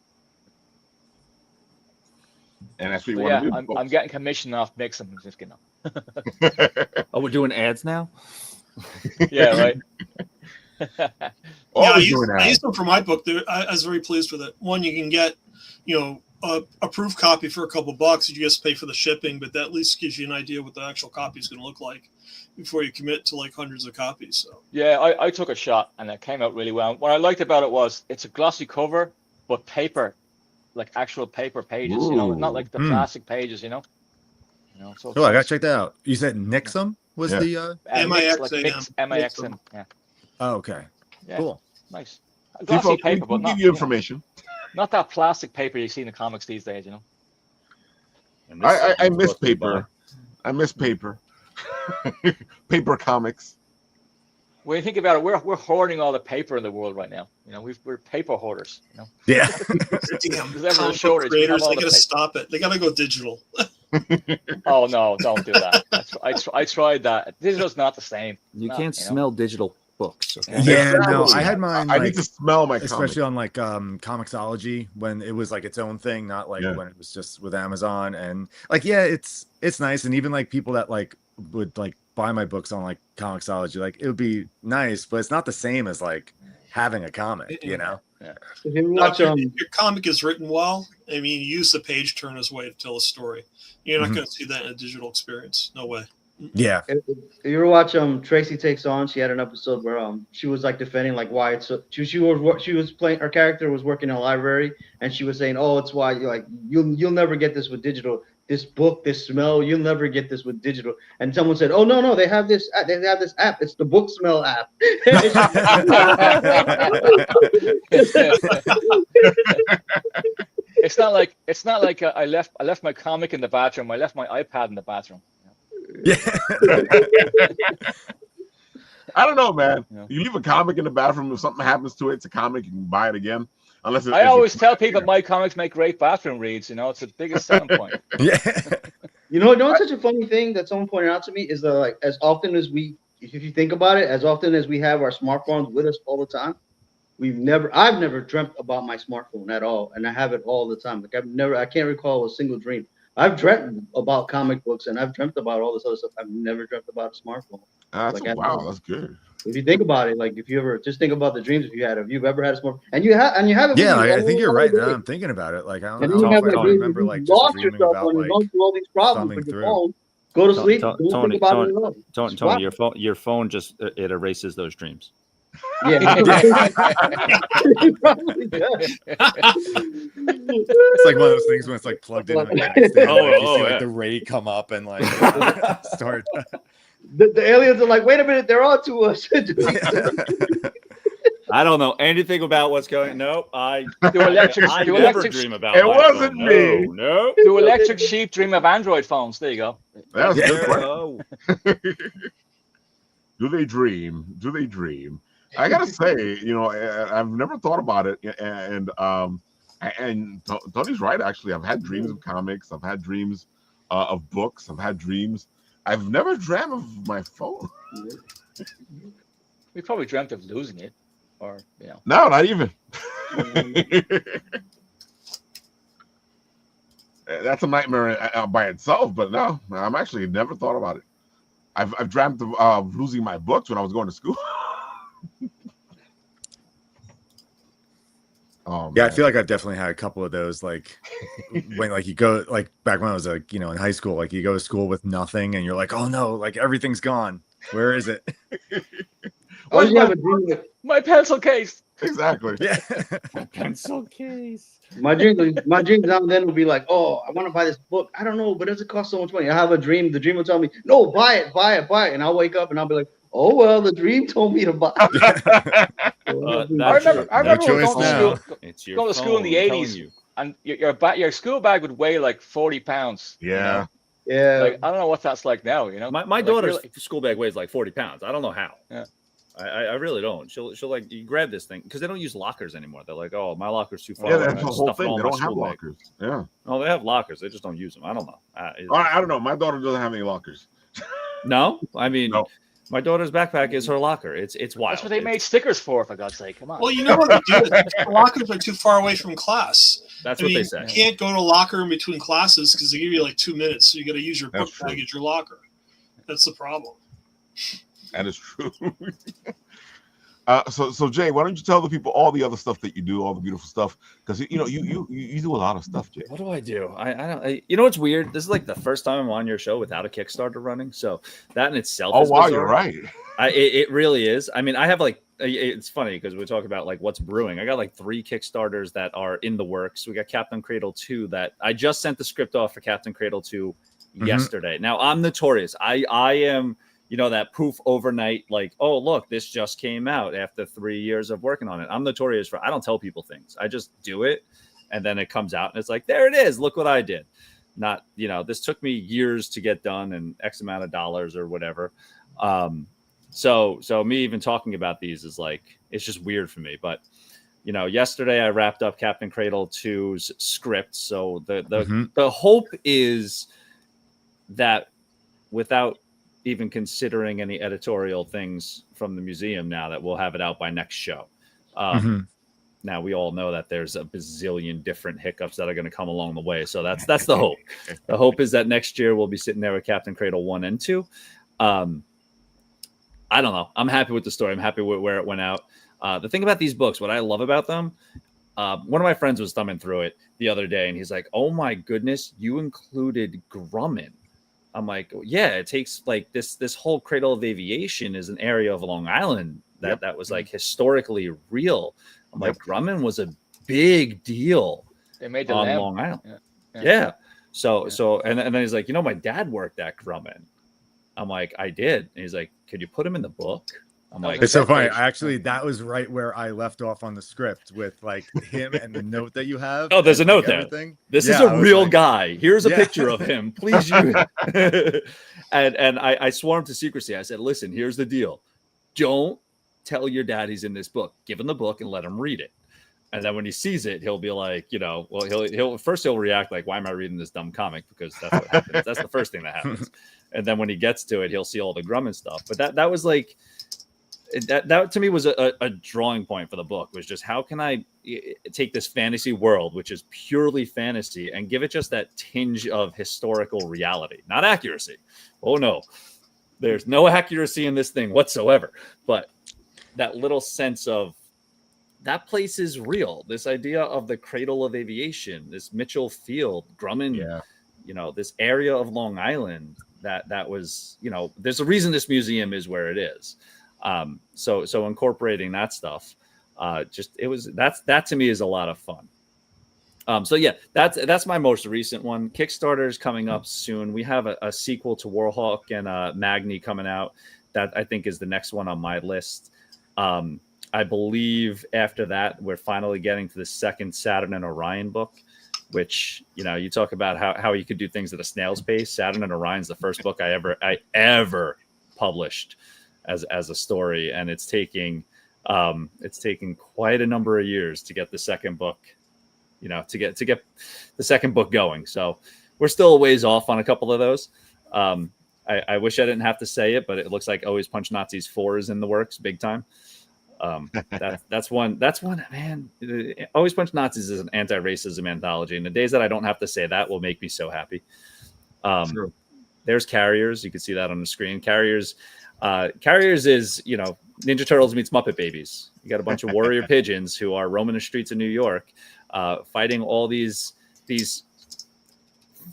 [SPEAKER 1] And that's what you want to do.
[SPEAKER 3] I'm getting commission off mixing. Just kidding.
[SPEAKER 2] Oh, we're doing ads now.
[SPEAKER 3] Yeah, right.
[SPEAKER 6] I used them for my book. I was very pleased with it. One, you can get, a proof copy for a couple bucks. You just pay for the shipping, but that at least gives you an idea what the actual copy is going to look like before you commit to like hundreds of copies. So
[SPEAKER 3] yeah, I took a shot and it came out really well. What I liked about it was it's a glossy cover, but paper, like actual paper pages.
[SPEAKER 1] Ooh.
[SPEAKER 3] Not like the plastic pages. So
[SPEAKER 4] I gotta check that out. You said Nixum was the
[SPEAKER 3] MIXM. Yeah.
[SPEAKER 4] Oh, okay.
[SPEAKER 3] Yeah.
[SPEAKER 4] Cool.
[SPEAKER 3] Nice. Glossy paper, but
[SPEAKER 1] give you information.
[SPEAKER 3] Not that plastic paper you see in the comics these days,
[SPEAKER 1] I miss paper. I miss paper. Paper comics.
[SPEAKER 3] When you think about it, we're hoarding all the paper in the world right now. We're paper hoarders.
[SPEAKER 4] Yeah.
[SPEAKER 6] Damn, comic book creators, they gotta stop it. They gotta go digital.
[SPEAKER 3] Oh no, don't do that. I tried that. Digital's not the same.
[SPEAKER 2] You can't smell digital books. Okay?
[SPEAKER 4] Yeah, no, I had mine.
[SPEAKER 1] I need to smell my
[SPEAKER 4] especially on like Comixology when it was like its own thing, not like when it was just with Amazon. And like, yeah, it's nice. And even like people that like would like buy my books on like Comixology, like it would be nice, but it's not the same as like having a comic,
[SPEAKER 3] Yeah.
[SPEAKER 6] If your comic is written well, I mean, use the page turn as a way to tell a story. You're not going to see that in a digital experience. No way.
[SPEAKER 4] Yeah.
[SPEAKER 5] If you ever watch Tracy Takes On, she had an episode where she was like defending like why it's she was playing, her character was working in a library, and she was saying, oh, it's why you'll never get this with digital. This book, this smell, you'll never get this with digital. And someone said, oh no, they have this app. It's the book smell app.
[SPEAKER 3] It's not like I left my comic in the bathroom. I left my iPad in the bathroom.
[SPEAKER 4] Yeah.
[SPEAKER 1] I don't know, man. You leave a comic in the bathroom, if something happens to it, it's a comic, you can buy it again.
[SPEAKER 3] I always tell people my comics make great bathroom reads. It's the biggest selling point.
[SPEAKER 4] Yeah.
[SPEAKER 5] What's such a funny thing that someone pointed out to me is that like as often as if you think about it, as often as we have our smartphones with us all the time, I've never dreamt about my smartphone at all, and I have it all the time. Like I can't recall a single dream. I've dreamt about comic books and I've dreamt about all this other stuff. I've never dreamt about a smartphone.
[SPEAKER 1] Wow, that's good.
[SPEAKER 5] If you think about it, like if you ever just think about the dreams if you've ever had a smartphone, and you have it.
[SPEAKER 4] Yeah, I think you're right. Now I'm thinking about it. Like I don't remember like just
[SPEAKER 5] lost
[SPEAKER 4] dreaming
[SPEAKER 5] yourself
[SPEAKER 4] about
[SPEAKER 5] when
[SPEAKER 4] like
[SPEAKER 5] you go through all these problems with your phone. Go to sleep.
[SPEAKER 2] Tony, your phone just it erases those dreams.
[SPEAKER 5] Yeah.
[SPEAKER 4] It's like one of those things when it's like plugged in. Like, you see like the ray come up and like start.
[SPEAKER 5] The aliens are like, wait a minute, they're on to us.
[SPEAKER 2] I don't know anything about what's going. Nope. I
[SPEAKER 3] never
[SPEAKER 2] dream about.
[SPEAKER 1] It wasn't me.
[SPEAKER 2] No.
[SPEAKER 3] Do electric sheep dream of Android phones? There you go.
[SPEAKER 1] That's a good question. Do they dream? I gotta say, I've never thought about it, and Tony's right. Actually, I've had dreams of comics. I've had dreams of books. I've had dreams. I've never dreamt of my phone.
[SPEAKER 3] We probably dreamt of losing it, or
[SPEAKER 1] No, not even. That's a nightmare by itself. But no, I'm actually never thought about it. I've dreamt of losing my books when I was going to school.
[SPEAKER 4] Oh, yeah, I feel like I've definitely had a couple of those, like when like you go like back when I was like in high school, like you go to school with nothing and you're like, oh no, like everything's gone. Where is it?
[SPEAKER 3] My pencil case.
[SPEAKER 1] Exactly.
[SPEAKER 4] Yeah.
[SPEAKER 2] Pencil case.
[SPEAKER 5] My dreams now and then will be like, oh, I want to buy this book. I don't know, but does it cost so much money? I have a dream. The dream will tell me, no, buy it. And I'll wake up and I'll be like, oh well, the dream told me to buy it.
[SPEAKER 3] I remember
[SPEAKER 4] choice
[SPEAKER 3] going to
[SPEAKER 4] now.
[SPEAKER 3] school.
[SPEAKER 2] It's your
[SPEAKER 3] Going to school in the
[SPEAKER 2] phone telling
[SPEAKER 3] 80s,
[SPEAKER 2] you.
[SPEAKER 3] and your school bag would weigh like 40 pounds.
[SPEAKER 1] Yeah.
[SPEAKER 3] You know?
[SPEAKER 5] Yeah.
[SPEAKER 3] Like, I don't know what that's like now, you know.
[SPEAKER 2] My
[SPEAKER 3] Like,
[SPEAKER 2] daughter's school bag weighs like 40 pounds. I don't know how.
[SPEAKER 3] Yeah.
[SPEAKER 2] I really don't. She'll like, you grab this thing because they don't use lockers anymore. They're like, oh, my locker's too far.
[SPEAKER 1] Yeah,
[SPEAKER 2] away.
[SPEAKER 1] that's the whole thing. They don't have lockers. Yeah.
[SPEAKER 2] Oh, they have lockers. They just don't use them. I don't know.
[SPEAKER 1] I don't know. My daughter doesn't have any lockers.
[SPEAKER 2] No, I mean,
[SPEAKER 1] No.
[SPEAKER 2] my daughter's backpack is her locker. It's wild.
[SPEAKER 3] That's what they made stickers for God's sake. Come on.
[SPEAKER 6] Well, you know what they do? The lockers are too far away from class.
[SPEAKER 2] That's what they say.
[SPEAKER 6] You can't go to a locker in between classes because they give you like 2 minutes. So you got to use your book bag as your locker. That's the problem.
[SPEAKER 1] That is true. So Jay, why don't you tell the people all the other stuff that you do, all the beautiful stuff? Because you do a lot of stuff, Jay.
[SPEAKER 2] What do I do? I don't. You know what's weird? This is like the first time I'm on your show without a Kickstarter running. So that in itself.
[SPEAKER 1] Oh
[SPEAKER 2] is
[SPEAKER 1] wow,
[SPEAKER 2] bizarre.
[SPEAKER 1] you're right.
[SPEAKER 2] It really is. I mean, I have like. It's funny because we talk about like what's brewing. I got like 3 Kickstarters that are in the works. We got Captain Cradle 2 that I just sent the script off for Captain Cradle 2 yesterday. Now I'm notorious. I am. You know, that poof overnight, like, oh, look, this just came out after 3 years of working on it. I'm notorious for, I don't tell people things. I just do it. And then it comes out and it's like, there it is. Look what I did. Not, this took me years to get done and X amount of dollars or whatever. So me even talking about these is like, it's just weird for me. But, yesterday I wrapped up Captain Cradle 2's script. So the hope is that without even considering any editorial things from the museum now that we'll have it out by next show. Now we all know that there's a bazillion different hiccups that are going to come along the way. So that's the hope. The hope is that next year we'll be sitting there with Captain Cradle 1 and 2. I don't know. I'm happy with the story. I'm happy with where it went out. The thing about these books, what I love about them, one of my friends was thumbing through it the other day and he's like, oh my goodness, you included Grumman. I'm like, yeah, it takes like this whole Cradle of Aviation is an area of Long Island that was like historically real. I'm like, Grumman was a big deal.
[SPEAKER 3] They made the
[SPEAKER 2] on Long Island. Yeah. So and then he's like, my dad worked at Grumman. I'm like, I did. And he's like, could you put him in the book? I'm like,
[SPEAKER 4] it's so funny. Actually, that was right where I left off on the script with like him and the note that you have.
[SPEAKER 2] Oh, there's a note there. This is a real guy. Here's a picture of him. Please use it. and I swore him to secrecy. I said, listen, here's the deal. Don't tell your dad he's in this book. Give him the book and let him read it. And then when he sees it, he'll be like, he'll react like, why am I reading this dumb comic? Because that's what happens. That's the first thing that happens. And then when he gets to it, he'll see all the Grumman stuff. But that was like, that to me was a drawing point for the book, was just how can I take this fantasy world, which is purely fantasy, and give it just that tinge of historical reality, not accuracy. Oh no, there's no accuracy in this thing whatsoever, but that little sense of that place is real. This idea of the Cradle of Aviation, this Mitchell Field, Grumman, this area of Long Island that was, there's a reason this museum is where it is. So incorporating that stuff, that to me is a lot of fun. So yeah, that's my most recent one. Kickstarter is coming up soon. We have a sequel to Warhawk and Magni coming out. That I think is the next one on my list. I believe after that, we're finally getting to the second Saturn and Orion book, which, you talk about how you could do things at a snail's pace. Saturn and Orion's the first book I ever published as a story, and it's taking quite a number of years to get the second book, to get the second book going. So we're still a ways off on a couple of those. I wish I didn't have to say it, but it looks like Always Punch Nazis 4 is in the works big time. That's one, man. Always Punch Nazis is an anti-racism anthology, and the days that I don't have to say that will make me so happy. Sure. There's Carriers. You can see that on the screen. Carriers is, Ninja Turtles meets Muppet Babies. You got a bunch of warrior pigeons who are roaming the streets of New York, fighting all these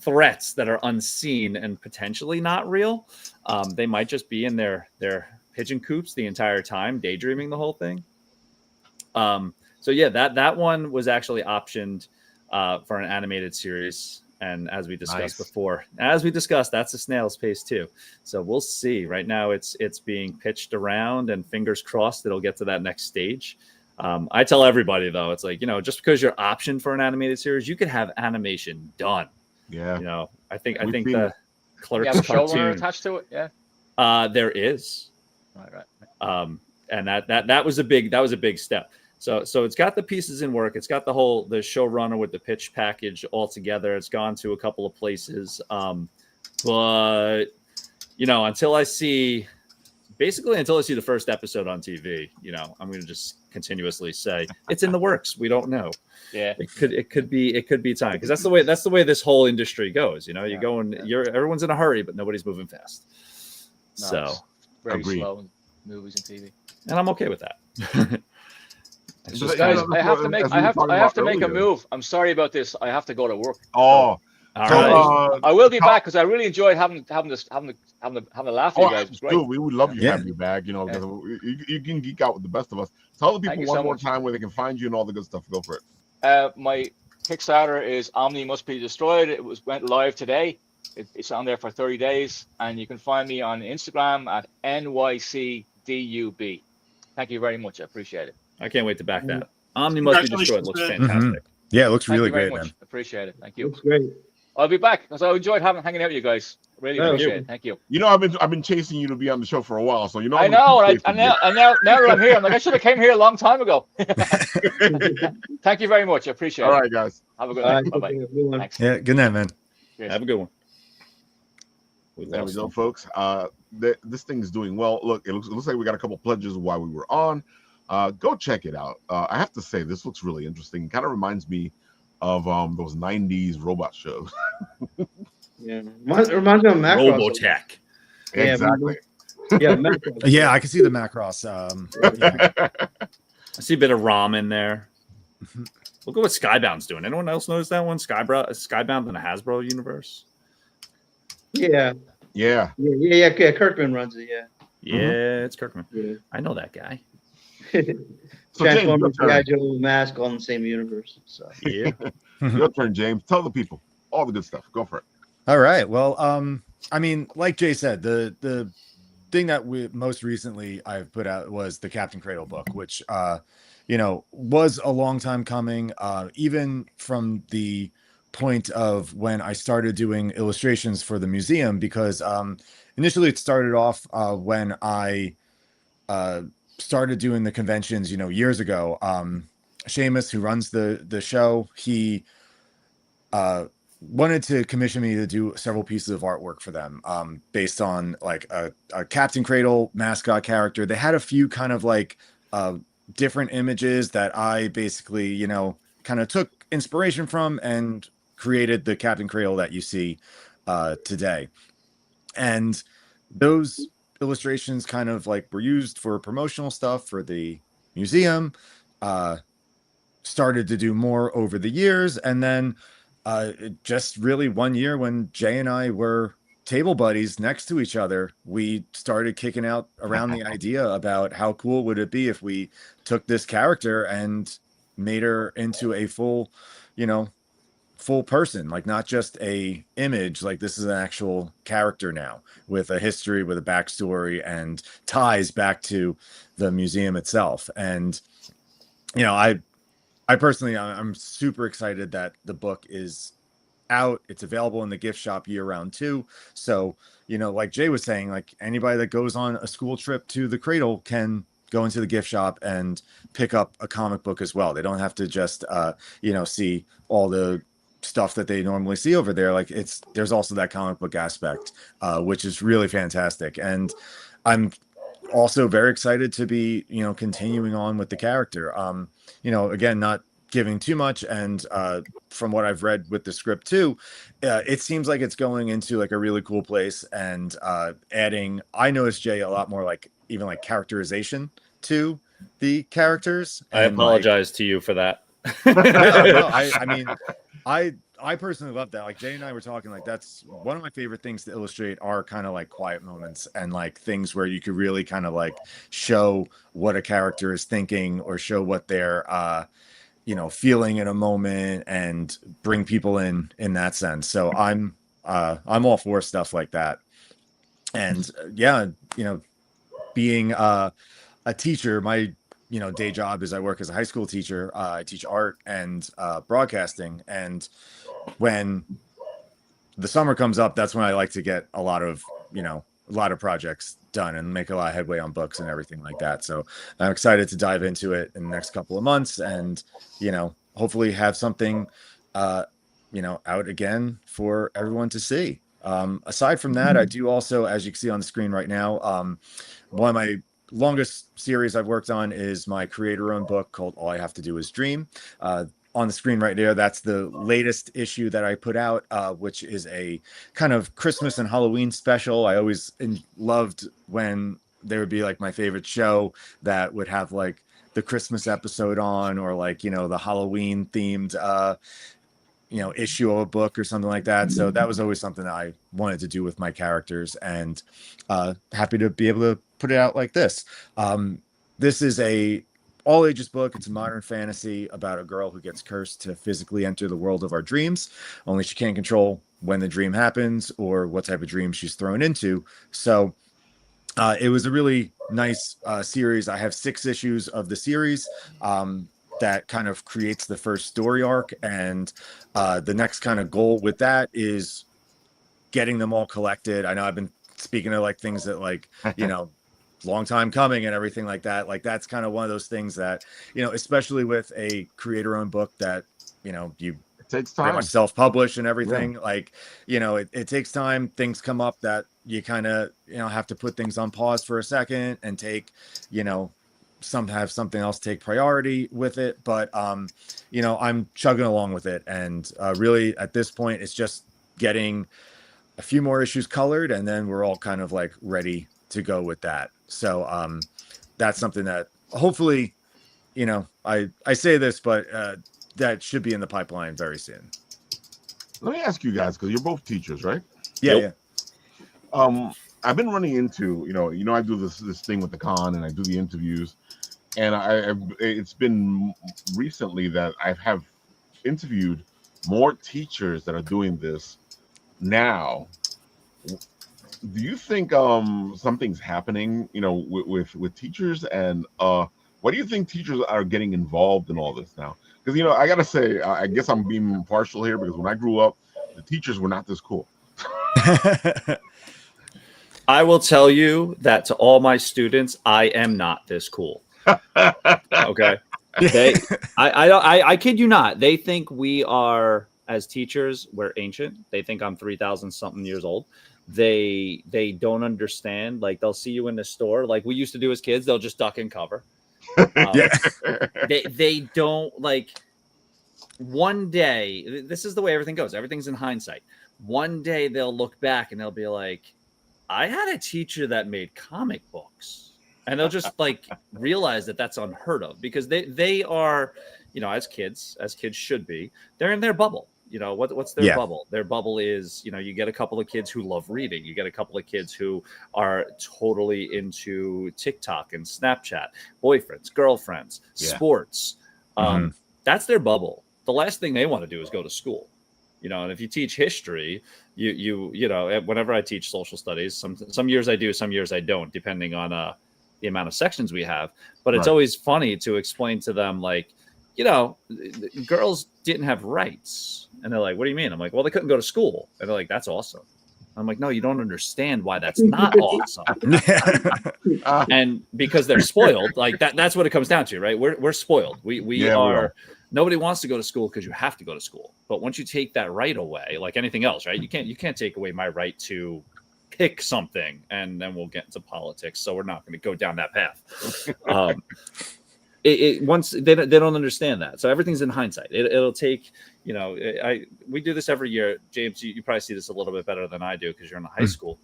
[SPEAKER 2] threats that are unseen and potentially not real. They might just be in their pigeon coops the entire time, daydreaming the whole thing. So yeah, that one was actually optioned for an animated series. And as we discussed before, that's a snail's pace too. So we'll see. Right now, it's being pitched around, and fingers crossed it'll get to that next stage. I tell everybody though, it's like, just because you're optioned for an animated series, you could have animation done.
[SPEAKER 1] Yeah.
[SPEAKER 2] I think the Clerks
[SPEAKER 3] cartoon
[SPEAKER 2] cartoon
[SPEAKER 3] attached to it. Yeah.
[SPEAKER 2] There is.
[SPEAKER 3] Right.
[SPEAKER 2] And that was a big step. So it's got the pieces in work. It's got the showrunner with the pitch package all together. It's gone to a couple of places. But until I see the first episode on TV, I'm going to just continuously say it's in the works. We don't know.
[SPEAKER 3] Yeah.
[SPEAKER 2] It could be time, because that's the way this whole industry goes. Everyone's in a hurry, but nobody's moving fast.
[SPEAKER 3] No,
[SPEAKER 2] so
[SPEAKER 3] very slow in movies and TV.
[SPEAKER 2] And I'm okay with that.
[SPEAKER 3] Guys, I have to make a move. I'm sorry about this. I have to go to work.
[SPEAKER 1] Oh,
[SPEAKER 3] I will be back, because I really enjoyed having a laugh with you guys. It was great.
[SPEAKER 1] Dude, we would love you to have you back. Because you can geek out with the best of us. Tell the people one more time where they can find you and all the good stuff. Go for it.
[SPEAKER 3] My Kickstarter is Omni Must Be Destroyed. It went live today. It's on there for 30 days, and you can find me on Instagram at NYCDUB. Thank you very much. I appreciate it.
[SPEAKER 2] I can't wait to back that. Omni Must Be Destroyed looks fantastic.
[SPEAKER 4] Yeah, it looks really great, man.
[SPEAKER 3] Appreciate it. Thank you.
[SPEAKER 5] Looks great.
[SPEAKER 3] I'll be back, because I enjoyed hanging out with you guys. Really appreciate it. Thank you.
[SPEAKER 1] I've been chasing you to be on the show for a while, so
[SPEAKER 3] I know. And now that I'm here, I'm like, I should have came here a long time ago. Thank you very much. I appreciate it.
[SPEAKER 1] All right, guys.
[SPEAKER 3] Have a good night. Bye bye.
[SPEAKER 4] Thanks. Yeah, good night, man.
[SPEAKER 3] Cheers.
[SPEAKER 2] Have a good one.
[SPEAKER 1] There we go, folks. This thing's doing well. Look, it looks like we got a couple pledges while we were on. Go check it out. I have to say, this looks really interesting. It kind of reminds me of those 90s robot shows.
[SPEAKER 5] Yeah, it reminds me of Macross.
[SPEAKER 2] Robotech.
[SPEAKER 1] Exactly.
[SPEAKER 5] Yeah, Macross.
[SPEAKER 4] Yeah, I can see the Macross.
[SPEAKER 2] I see a bit of ROM in there. Look at what Skybound's doing. Anyone else notice that one? Skybound in the Hasbro universe.
[SPEAKER 5] Yeah. Kirkman runs it. Yeah,
[SPEAKER 2] it's Kirkman. Yeah. I know that guy.
[SPEAKER 1] So
[SPEAKER 5] Transformers, G.I. Joe, Mask, all in the same universe. So
[SPEAKER 2] yeah.
[SPEAKER 1] Your turn, James. Tell the people all the good stuff. Go for it.
[SPEAKER 4] All right. Well, I mean, like Jay said, the thing that most recently I've put out was the Captain Cradle book, which was a long time coming, even from the point of when I started doing illustrations for the museum, because initially it started off when I started doing the conventions, years ago. Seamus, who runs the show, he wanted to commission me to do several pieces of artwork for them, based on like a Captain Cradle mascot character. They had a few kind of like different images that I basically, kind of took inspiration from and created the Captain Cradle that you see today. And those illustrations kind of like were used for promotional stuff for the museum, started to do more over the years. And then just really one year when Jay and I were table buddies next to each other, we started kicking out around the idea about how cool would it be if we took this character and made her into a full person, like not just a image, like this is an actual character now with a history, with a backstory, and ties back to the museum itself. And I personally, I'm super excited that the book is out. It's available in the gift shop year round too. So, like Jay was saying, like anybody that goes on a school trip to the Cradle can go into the gift shop and pick up a comic book as well. They don't have to just, see all the stuff that they normally see over there. Like there's also that comic book aspect, which is really fantastic. And I'm also very excited to be, continuing on with the character. Again, not giving too much. And from what I've read with the script too, it seems like it's going into like a really cool place and adding, I noticed, Jay, a lot more like even like characterization to the characters.
[SPEAKER 2] I apologize to you for that.
[SPEAKER 4] I mean, I I personally love that. Like Jay and I were talking, like that's one of my favorite things to illustrate are kind of like quiet moments and like things where you could really kind of like show what a character is thinking or show what they're feeling in a moment and bring people in that sense. So I'm all for stuff like that. And yeah, being a teacher, my day job is I work as a high school teacher. I teach art and broadcasting, and when the summer comes up, that's when I like to get a lot of projects done and make a lot of headway on books and everything like that. So I'm excited to dive into it in the next couple of months and hopefully have something out again for everyone to see. Aside from that, I do also, as you can see on the screen right now, one of my longest series I've worked on is my creator-owned book called All I Have to Do Is Dream. On the screen right there, that's the latest issue that I put out, which is a kind of Christmas and Halloween special. I always loved when there would be like my favorite show that would have like the Christmas episode on, or like, the Halloween themed, issue of a book or something like that. So that was always something that I wanted to do with my characters, and happy to be able to put it out like this. This is a all ages book. It's a modern fantasy about a girl who gets cursed to physically enter the world of our dreams, only she can't control when the dream happens or what type of dream she's thrown into. So it was a really nice series. I have 6 issues of the series. That kind of creates the first story arc, and the next kind of goal with that is getting them all collected. I know I've been speaking of like things that like long time coming and everything like that. Like that's kind of one of those things that especially with a creator-owned book that you
[SPEAKER 1] it takes time,
[SPEAKER 4] self-publish and everything. Yeah. Like it takes time. Things come up that you kind of have to put things on pause for a second and take have something else take priority with it, but I'm chugging along with it, and really at this point it's just getting a few more issues colored, and then we're all kind of like ready to go with that. So that's something that hopefully I say this, but that should be in the pipeline very soon.
[SPEAKER 1] Let me ask you guys, because you're both teachers, right?
[SPEAKER 4] Yeah.
[SPEAKER 1] I've been running into I do this thing with the con, and I do the interviews, and it's been recently that I have interviewed more teachers that are doing this now. Do you think something's happening with teachers, and why do you think teachers are getting involved in all this now? Because I gotta say, I guess I'm being partial here, because when I grew up, the teachers were not this cool.
[SPEAKER 2] I will tell you that to all my students, I am not this cool. Okay. I kid you not. They think we are, as teachers, we're ancient. They think I'm 3,000 something years old. They don't understand. Like they'll see you in the store, like we used to do as kids. They'll just duck and cover. They don't like. One day, this is the way everything goes. Everything's in hindsight. One day they'll look back and they'll be like, I had a teacher that made comic books, and they'll just like realize that that's unheard of, because they are, as kids should be, they're in their bubble. What's their bubble? Their bubble is, you get a couple of kids who love reading. You get a couple of kids who are totally into TikTok and Snapchat, boyfriends, girlfriends, sports. That's their bubble. The last thing they want to do is go to school. And if you teach history, you whenever I teach social studies, some years I do, some years I don't, depending on the amount of sections we have. But it's always funny to explain to them, like, girls didn't have rights. And they're like, what do you mean? I'm like, well, they couldn't go to school. And they're like, that's awesome. I'm like, no, you don't understand why that's not awesome. And because they're spoiled, like that's what it comes down to, right? We're spoiled. We are. Nobody wants to go to school because you have to go to school. But once you take that right away, like anything else, right? You can't take away my right to pick something, and then we'll get into politics. So we're not going to go down that path. Once they don't understand that. So everything's in hindsight. It'll take, we do this every year. James, you probably see this a little bit better than I do because you're in the high school.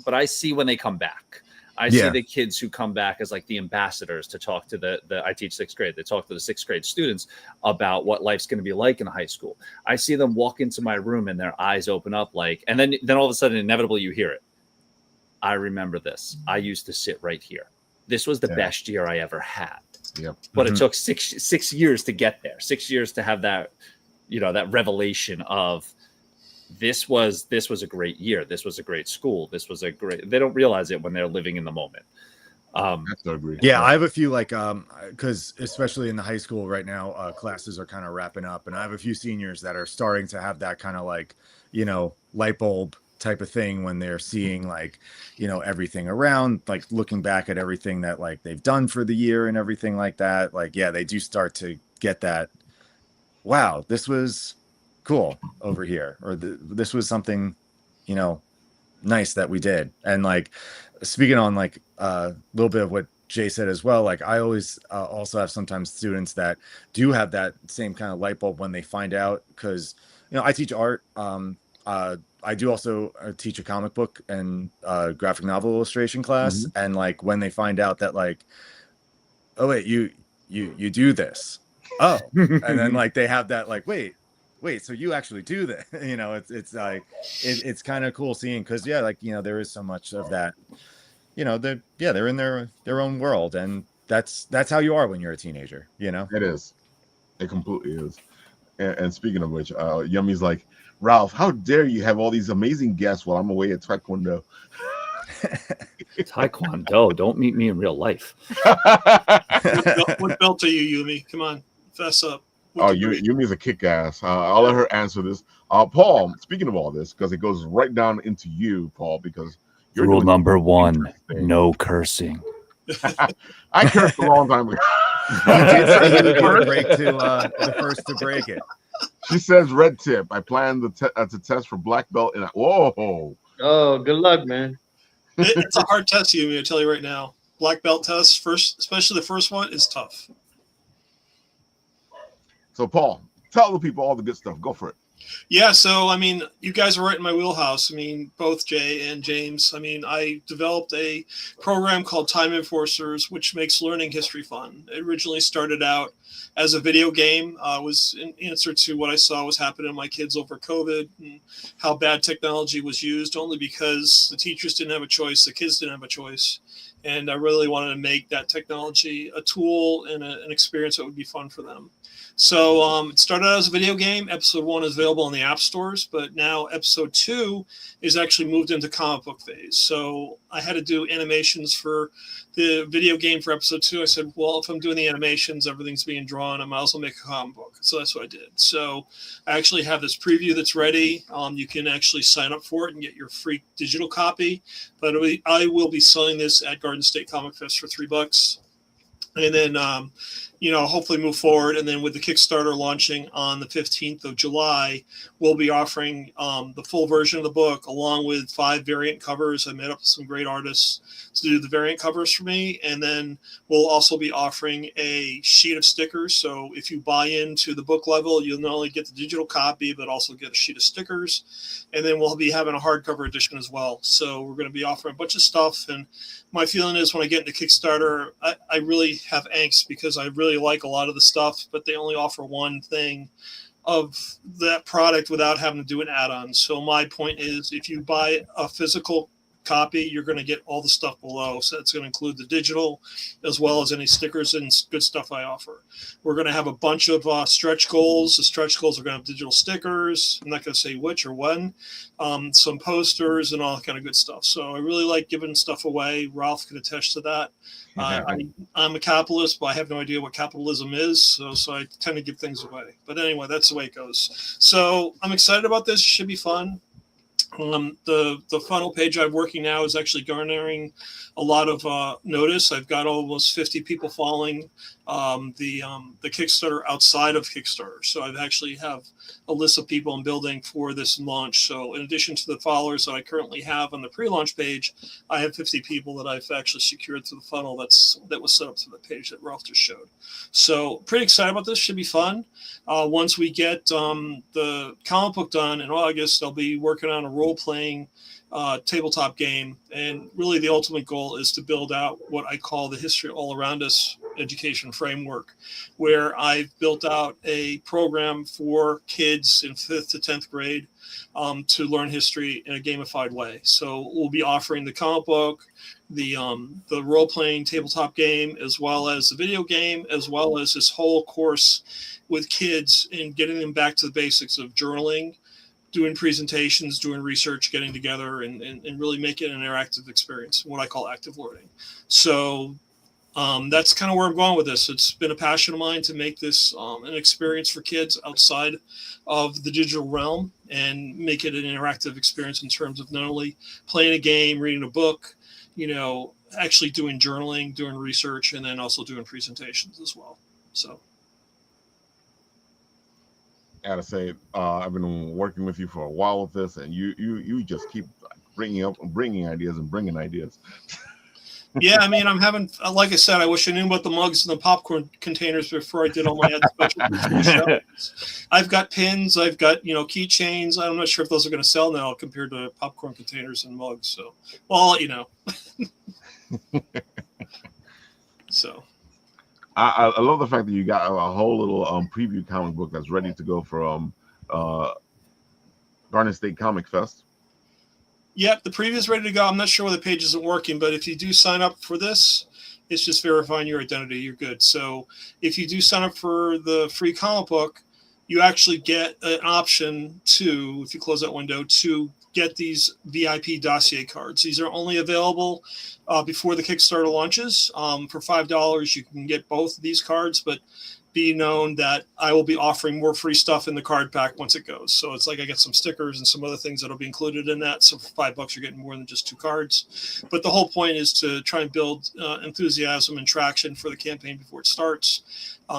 [SPEAKER 2] But I see when they come back. I see the kids who come back as like the ambassadors to talk to I teach sixth grade. They talk to the sixth grade students about what life's going to be like in high school. I see them walk into my room and their eyes open up like, and then all of a sudden inevitably you hear it. I remember this. I used to sit right here. This was the best year I ever had.
[SPEAKER 1] Yep.
[SPEAKER 2] But it took six years to get there. 6 years to have that, that revelation of this was a great year. This was a great school. This was they don't realize it when they're living in the moment.
[SPEAKER 1] I agree.
[SPEAKER 4] Yeah, I have a few because especially in the high school right now, classes are kind of wrapping up, and I have a few seniors that are starting to have that kind of light bulb type of thing when they're seeing everything around, like looking back at everything that they've done for the year and everything like that. They do start to get that, wow, this was cool over here, or this was something nice that we did. And speaking on a little bit of what Jay said as well, I always also have sometimes students that do have that same kind of light bulb when they find out, because I teach art. I do also teach a comic book and graphic novel illustration class, and when they find out that oh wait, you do this, oh, and then they have that wait, so you actually do that. It's kind of cool seeing, because there is so much of that, they're in their own world, and that's how you are when you're a teenager.
[SPEAKER 1] It is, it completely is. And speaking of which, Yummy's like, Ralph, how dare you have all these amazing guests while I'm away at Taekwondo?
[SPEAKER 2] Taekwondo, don't meet me in real life.
[SPEAKER 6] What belt are you, Yumi? Come on, fess up.
[SPEAKER 1] Yumi's a kick-ass. I'll let her answer this. Paul, speaking of all this, because it goes right down into you, Paul, because you're
[SPEAKER 2] rule number 1, no cursing.
[SPEAKER 1] I cursed a long time ago.
[SPEAKER 4] You did say you would give a break to the first to break it.
[SPEAKER 1] She says red tip. I plan to test for black belt. Whoa.
[SPEAKER 5] Oh, good luck, man.
[SPEAKER 6] It's a hard test, Yumi, I tell you right now. Black belt test, first, especially the first one, is tough.
[SPEAKER 1] So, Paul, tell the people all the good stuff. Go for it.
[SPEAKER 6] Yeah, so, you guys are right in my wheelhouse. Both Jay and James. I developed a program called Time Enforcers, which makes learning history fun. It originally started out as a video game. Was in answer to what I saw was happening to my kids over COVID, and how bad technology was used, only because the teachers didn't have a choice, the kids didn't have a choice. And I really wanted to make that technology a tool and an experience that would be fun for them. So it started out as a video game. Episode 1 is available in the app stores, but now episode 2 is actually moved into comic book phase. So I had to do animations for the video game for episode 2. I said, well, if I'm doing the animations, everything's being drawn, I might as well make a comic book. So that's what I did. So I actually have this preview that's ready. You can actually sign up for it and get your free digital copy. But I will be selling this at Garden State Comic Fest for $3. And then, hopefully move forward. And then with the Kickstarter launching on the 15th of July, we'll be offering the full version of the book along with 5 variant covers. I met up with some great artists to do the variant covers for me. And then we'll also be offering a sheet of stickers. So if you buy into the book level, you'll not only get the digital copy, but also get a sheet of stickers. And then we'll be having a hardcover edition as well. So we're going to be offering a bunch of stuff. And my feeling is when I get into Kickstarter, I really have angst, because I really like a lot of the stuff, but they only offer one thing of that product without having to do an add-on. So my point is, if you buy a physical copy, you're going to get all the stuff below. So it's going to include the digital as well as any stickers and good stuff I offer. We're going to have a bunch of stretch goals. The stretch goals are going to have digital stickers. I'm not going to say which or when. Some posters and all that kind of good stuff. So I really like giving stuff away. Ralph can attest to that. I'm a capitalist, but I have no idea what capitalism is. So I tend to give things away. But anyway, that's the way it goes. So I'm excited about this. It should be fun. The funnel page I'm working now is actually garnering a lot of notice. I've got almost 50 people following the Kickstarter outside of Kickstarter. So I actually have a list of people I'm building for this launch. So in addition to the followers that I currently have on the pre-launch page, I have 50 people that I've actually secured through the funnel that was set up to the page that Ralph just showed. So pretty excited about this. Should be fun. Once we get the comic book done in August, I'll be working on a role-playing tabletop game. And really the ultimate goal is to build out what I call the History All Around Us education framework, where I've built out a program for kids in 5th to 10th grade to learn history in a gamified way. So we'll be offering the comic book, the role-playing tabletop game, as well as the video game, as well as this whole course with kids and getting them back to the basics of journaling, doing presentations, doing research, getting together, and really make it an interactive experience, what I call active learning. So that's kind of where I'm going with this. It's been a passion of mine to make this an experience for kids outside of the digital realm and make it an interactive experience in terms of not only playing a game, reading a book, actually doing journaling, doing research, and then also doing presentations as well. So.
[SPEAKER 1] I gotta say, I've been working with you for a while with this, and you just keep bringing ideas and bringing ideas.
[SPEAKER 6] Yeah, I mean, I'm having, like I said, I wish I knew about the mugs and the popcorn containers before I did all my special. I've got pins, I've got, keychains. I'm not sure if those are going to sell now compared to popcorn containers and mugs. So, well, I'll let you know. So.
[SPEAKER 1] I love the fact that you got a whole little preview comic book that's ready to go for Garden State Comic Fest.
[SPEAKER 6] Yep, the preview is ready to go. I'm not sure why the page isn't working, but if you do sign up for this, it's just verifying your identity. You're good. So if you do sign up for the free comic book, you actually get an option to, if you close that window, to get these VIP dossier cards. These are only available before the Kickstarter launches. For $5, you can get both of these cards, but be known that I will be offering more free stuff in the card pack once it goes. So it's like I get some stickers and some other things that'll be included in that. So for $5, you're getting more than just 2 cards. But the whole point is to try and build enthusiasm and traction for the campaign before it starts.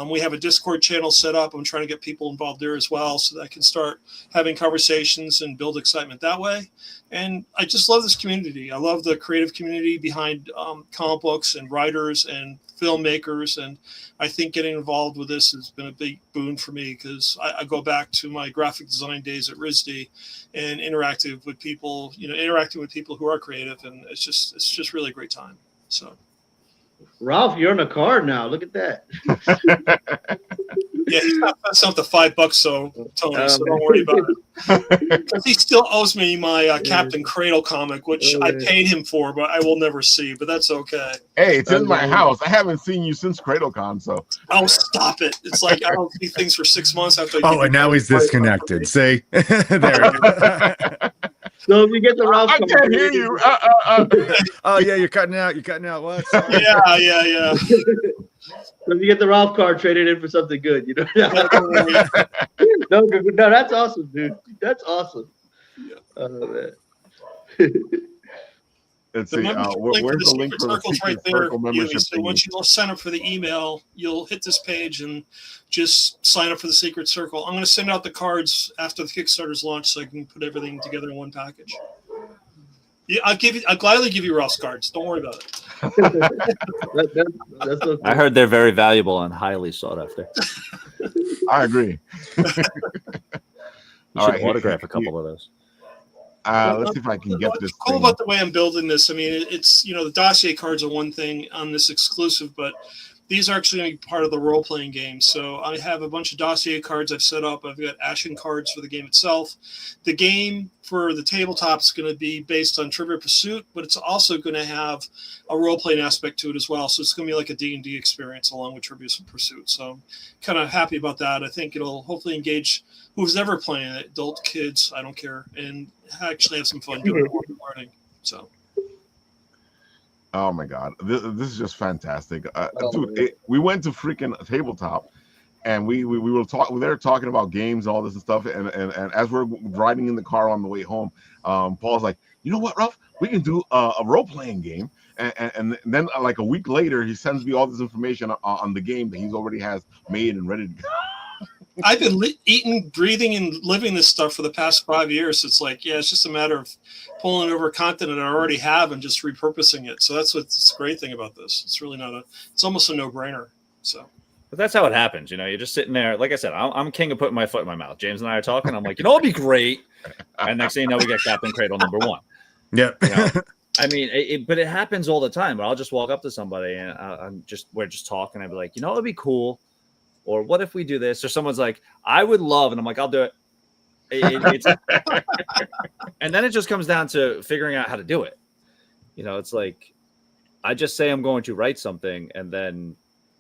[SPEAKER 6] We have a Discord channel set up. I'm trying to get people involved there as well so that I can start having conversations and build excitement that way. And I just love this community. I love the creative community behind comic books and writers and filmmakers. And I think getting involved with this has been a big boon for me because I go back to my graphic design days at RISD and interacting with people who are creative. And it's just really a great time. So.
[SPEAKER 5] Ralph, you're on a card now. Look at that.
[SPEAKER 6] Yeah, he's not passing out the $5, so Tony, so don't worry about it. Because he still owes me my Captain Cradle comic, which I paid him for, but I will never see. But that's okay.
[SPEAKER 1] Hey, it's in my house. I haven't seen you since CradleCon, so.
[SPEAKER 6] Oh, stop it! It's like I don't see things for 6 months after.
[SPEAKER 4] And now he's disconnected. See, there.
[SPEAKER 5] So if you get the Ralph,
[SPEAKER 1] I can't hear you.
[SPEAKER 4] Oh yeah, you're cutting out. You're cutting out. What?
[SPEAKER 6] Yeah.
[SPEAKER 5] So if you get the Ralph card, trade it in for something good. No, that's awesome, dude. That's awesome. Man.
[SPEAKER 1] Let's see. Where's the link for the Secret Circle membership?
[SPEAKER 6] So once you sign up for the email, you'll hit this page and just sign up for the Secret Circle. I'm going to send out the cards after the Kickstarter's launch so I can put everything together in one package. Yeah, I'll gladly give you Ralph's cards. Don't worry about it.
[SPEAKER 5] That's okay.
[SPEAKER 2] I heard they're very valuable and highly sought after.
[SPEAKER 1] I agree.
[SPEAKER 2] You should autograph a couple of those.
[SPEAKER 1] Let's see if I can get this.
[SPEAKER 6] Cool about the way I'm building this. I mean, it's the dossier cards are one thing on this exclusive, but these are actually going to be part of the role-playing game. So I have a bunch of dossier cards I've set up. I've got action cards for the game itself. The game for the tabletop is going to be based on Trivial Pursuit, but it's also going to have a role-playing aspect to it as well. So it's going to be like a D&D experience along with Trivial Pursuit. So I'm kind of happy about that. I think it'll hopefully engage who's ever playing it, adult, kids, I don't care, and actually have some fun doing it, learning. So.
[SPEAKER 1] Oh my God, this is just fantastic, dude! We went to freaking tabletop, and we were talking about games and all this and stuff, and as we're riding in the car on the way home, Paul's like, you know what, Ralph, we can do a role playing game, and then like a week later, he sends me all this information on the game that he's already has made and ready to go.
[SPEAKER 6] I've been eating, breathing, and living this stuff for the past 5 years. It's like, it's just a matter of pulling over content that I already have and just repurposing it. So that's what's the great thing about this. It's really it's almost a no-brainer. So.
[SPEAKER 2] But that's how it happens. You're just sitting there. Like I said, I'm king of putting my foot in my mouth. James and I are talking. I'm like, it'll be great. And next thing you know, we got Captain Cradle #1.
[SPEAKER 4] Yeah.
[SPEAKER 2] You know? I mean, but it happens all the time. But I'll just walk up to somebody and we're just talking. I'd be like, you know, it'd be cool. Or what if we do this? Or someone's like, I would love, and I'm like, I'll do it. It's and then it just comes down to figuring out how to do it. You know, it's like I just say I'm going to write something, and then,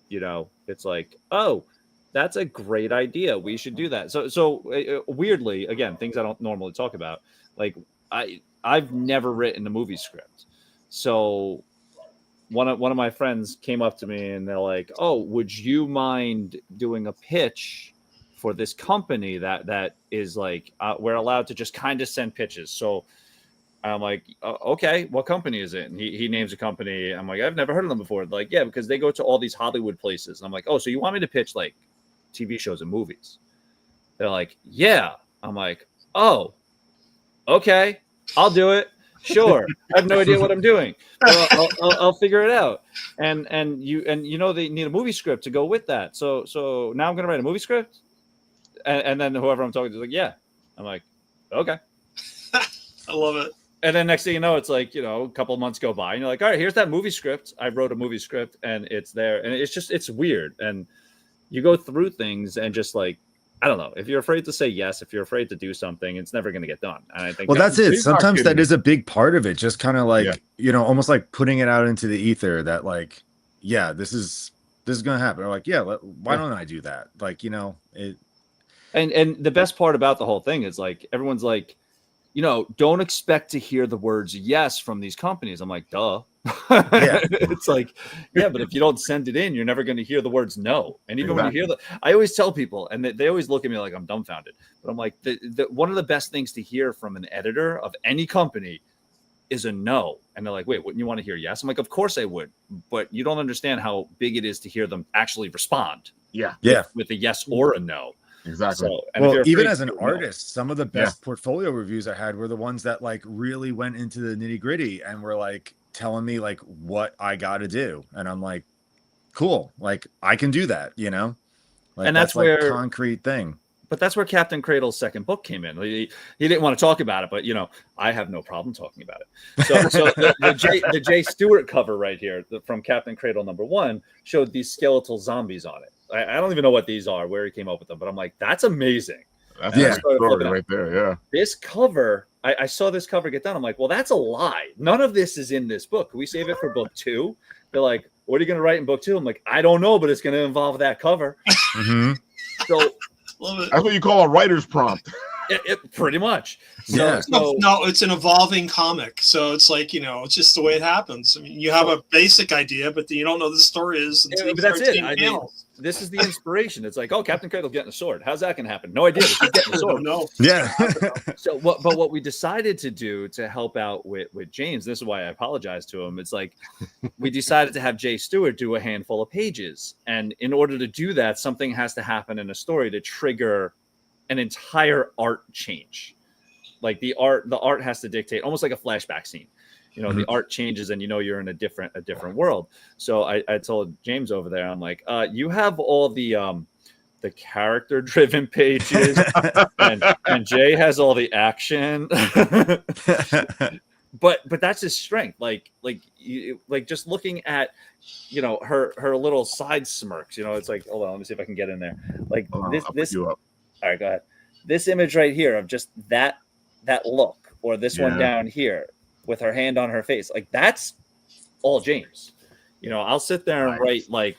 [SPEAKER 2] you know, it's like, oh, that's a great idea. We should do that. So weirdly, again, things I don't normally talk about. Like I've never written a movie script. So one of my friends came up to me and they're like, "Oh, would you mind doing a pitch for this company that is like we're allowed to just kind of send pitches?" So I'm like, "Okay, what company is it?" And he names a company. I'm like, "I've never heard of them before." They're like, "Yeah, because they go to all these Hollywood places." And I'm like, "Oh, so you want me to pitch like TV shows and movies?" They're like, "Yeah." I'm like, "Oh, okay, I'll do it. Sure." I have no idea what I'm doing. I'll figure it out. And you know they need a movie script to go with that. So now I'm gonna write a movie script. And then whoever I'm talking to is like, "Yeah." I'm like, "Okay."
[SPEAKER 6] I love it.
[SPEAKER 2] And then next thing you know, it's like, you know, a couple of months go by and you're like, "All right, here's that movie script. I wrote a movie script and it's there." And it's weird. And you go through things and just like, I don't know. If you're afraid to say yes, if you're afraid to do something, it's never going to get done. And I think,
[SPEAKER 4] well, that's it. Sometimes that is a big part of it. Just kind of like, you know, almost like putting it out into the ether that like, yeah, this is going to happen. Or like, yeah, why don't I do that? Like, you know, it.
[SPEAKER 2] And the best part about the whole thing is like, everyone's like, you know, don't expect to hear the words yes from these companies. I'm like, duh. Yeah. It's like, yeah, but if you don't send it in, you're never going to hear the words no. And even when you hear I always tell people, and they always look at me like I'm dumbfounded, but I'm like, one of the best things to hear from an editor of any company is a no. And they're like, "Wait, wouldn't you want to hear yes?" I'm like, "Of course I would, but you don't understand how big it is to hear them actually respond. With a yes or a no."
[SPEAKER 1] Exactly.
[SPEAKER 2] So,
[SPEAKER 4] well, even as an artist, some of the best portfolio reviews I had were the ones that like really went into the nitty gritty and were like telling me like what I got to do. And I'm like, cool. Like I can do that, you know? Like,
[SPEAKER 2] and that's where
[SPEAKER 4] like concrete thing.
[SPEAKER 2] But that's where Captain Cradle's second book came in. He didn't want to talk about it, but you know, I have no problem talking about it. So the Jay Stewart cover right here from Captain Cradle #1 showed these skeletal zombies on it. I don't even know what these are, where he came up with them, but I'm like, that's amazing.
[SPEAKER 1] That's a story right there. Yeah.
[SPEAKER 2] This cover, I saw this cover get done. I'm like, well, that's a lie. None of this is in this book. Can we save it for book 2? They're like, what are you going to write in book 2? I'm like, I don't know, but it's going to involve that cover. So
[SPEAKER 6] love it.
[SPEAKER 1] That's what you call a writer's prompt.
[SPEAKER 2] It pretty much.
[SPEAKER 6] No, it's an evolving comic. So it's like, you know, it's just the way it happens. I mean, you have a basic idea, but you don't know the story is until you
[SPEAKER 2] that's it. I mean, this is the inspiration. It's like, oh, Captain Cradle's getting a sword. How's that going to happen? No idea. He's getting a sword.
[SPEAKER 6] No.
[SPEAKER 4] Yeah.
[SPEAKER 2] So what we decided to do to help out with James, this is why I apologize to him. It's like we decided to have Jay Stewart do a handful of pages. And in order to do that, something has to happen in a story to trigger an entire art change. Like the art has to dictate, almost like a flashback scene. You know, the art changes and you know you're in a different world. So I told James over there, I'm like, you have all the character driven pages and Jay has all the action. but that's his strength. Like just looking at, you know, her little side smirks, you know, it's like, hold on, let me see if I can get in there. Like this all right, go ahead. This image right here of just that look, or this one down here with her hand on her face, like that's all James. You know, I'll sit there and write like,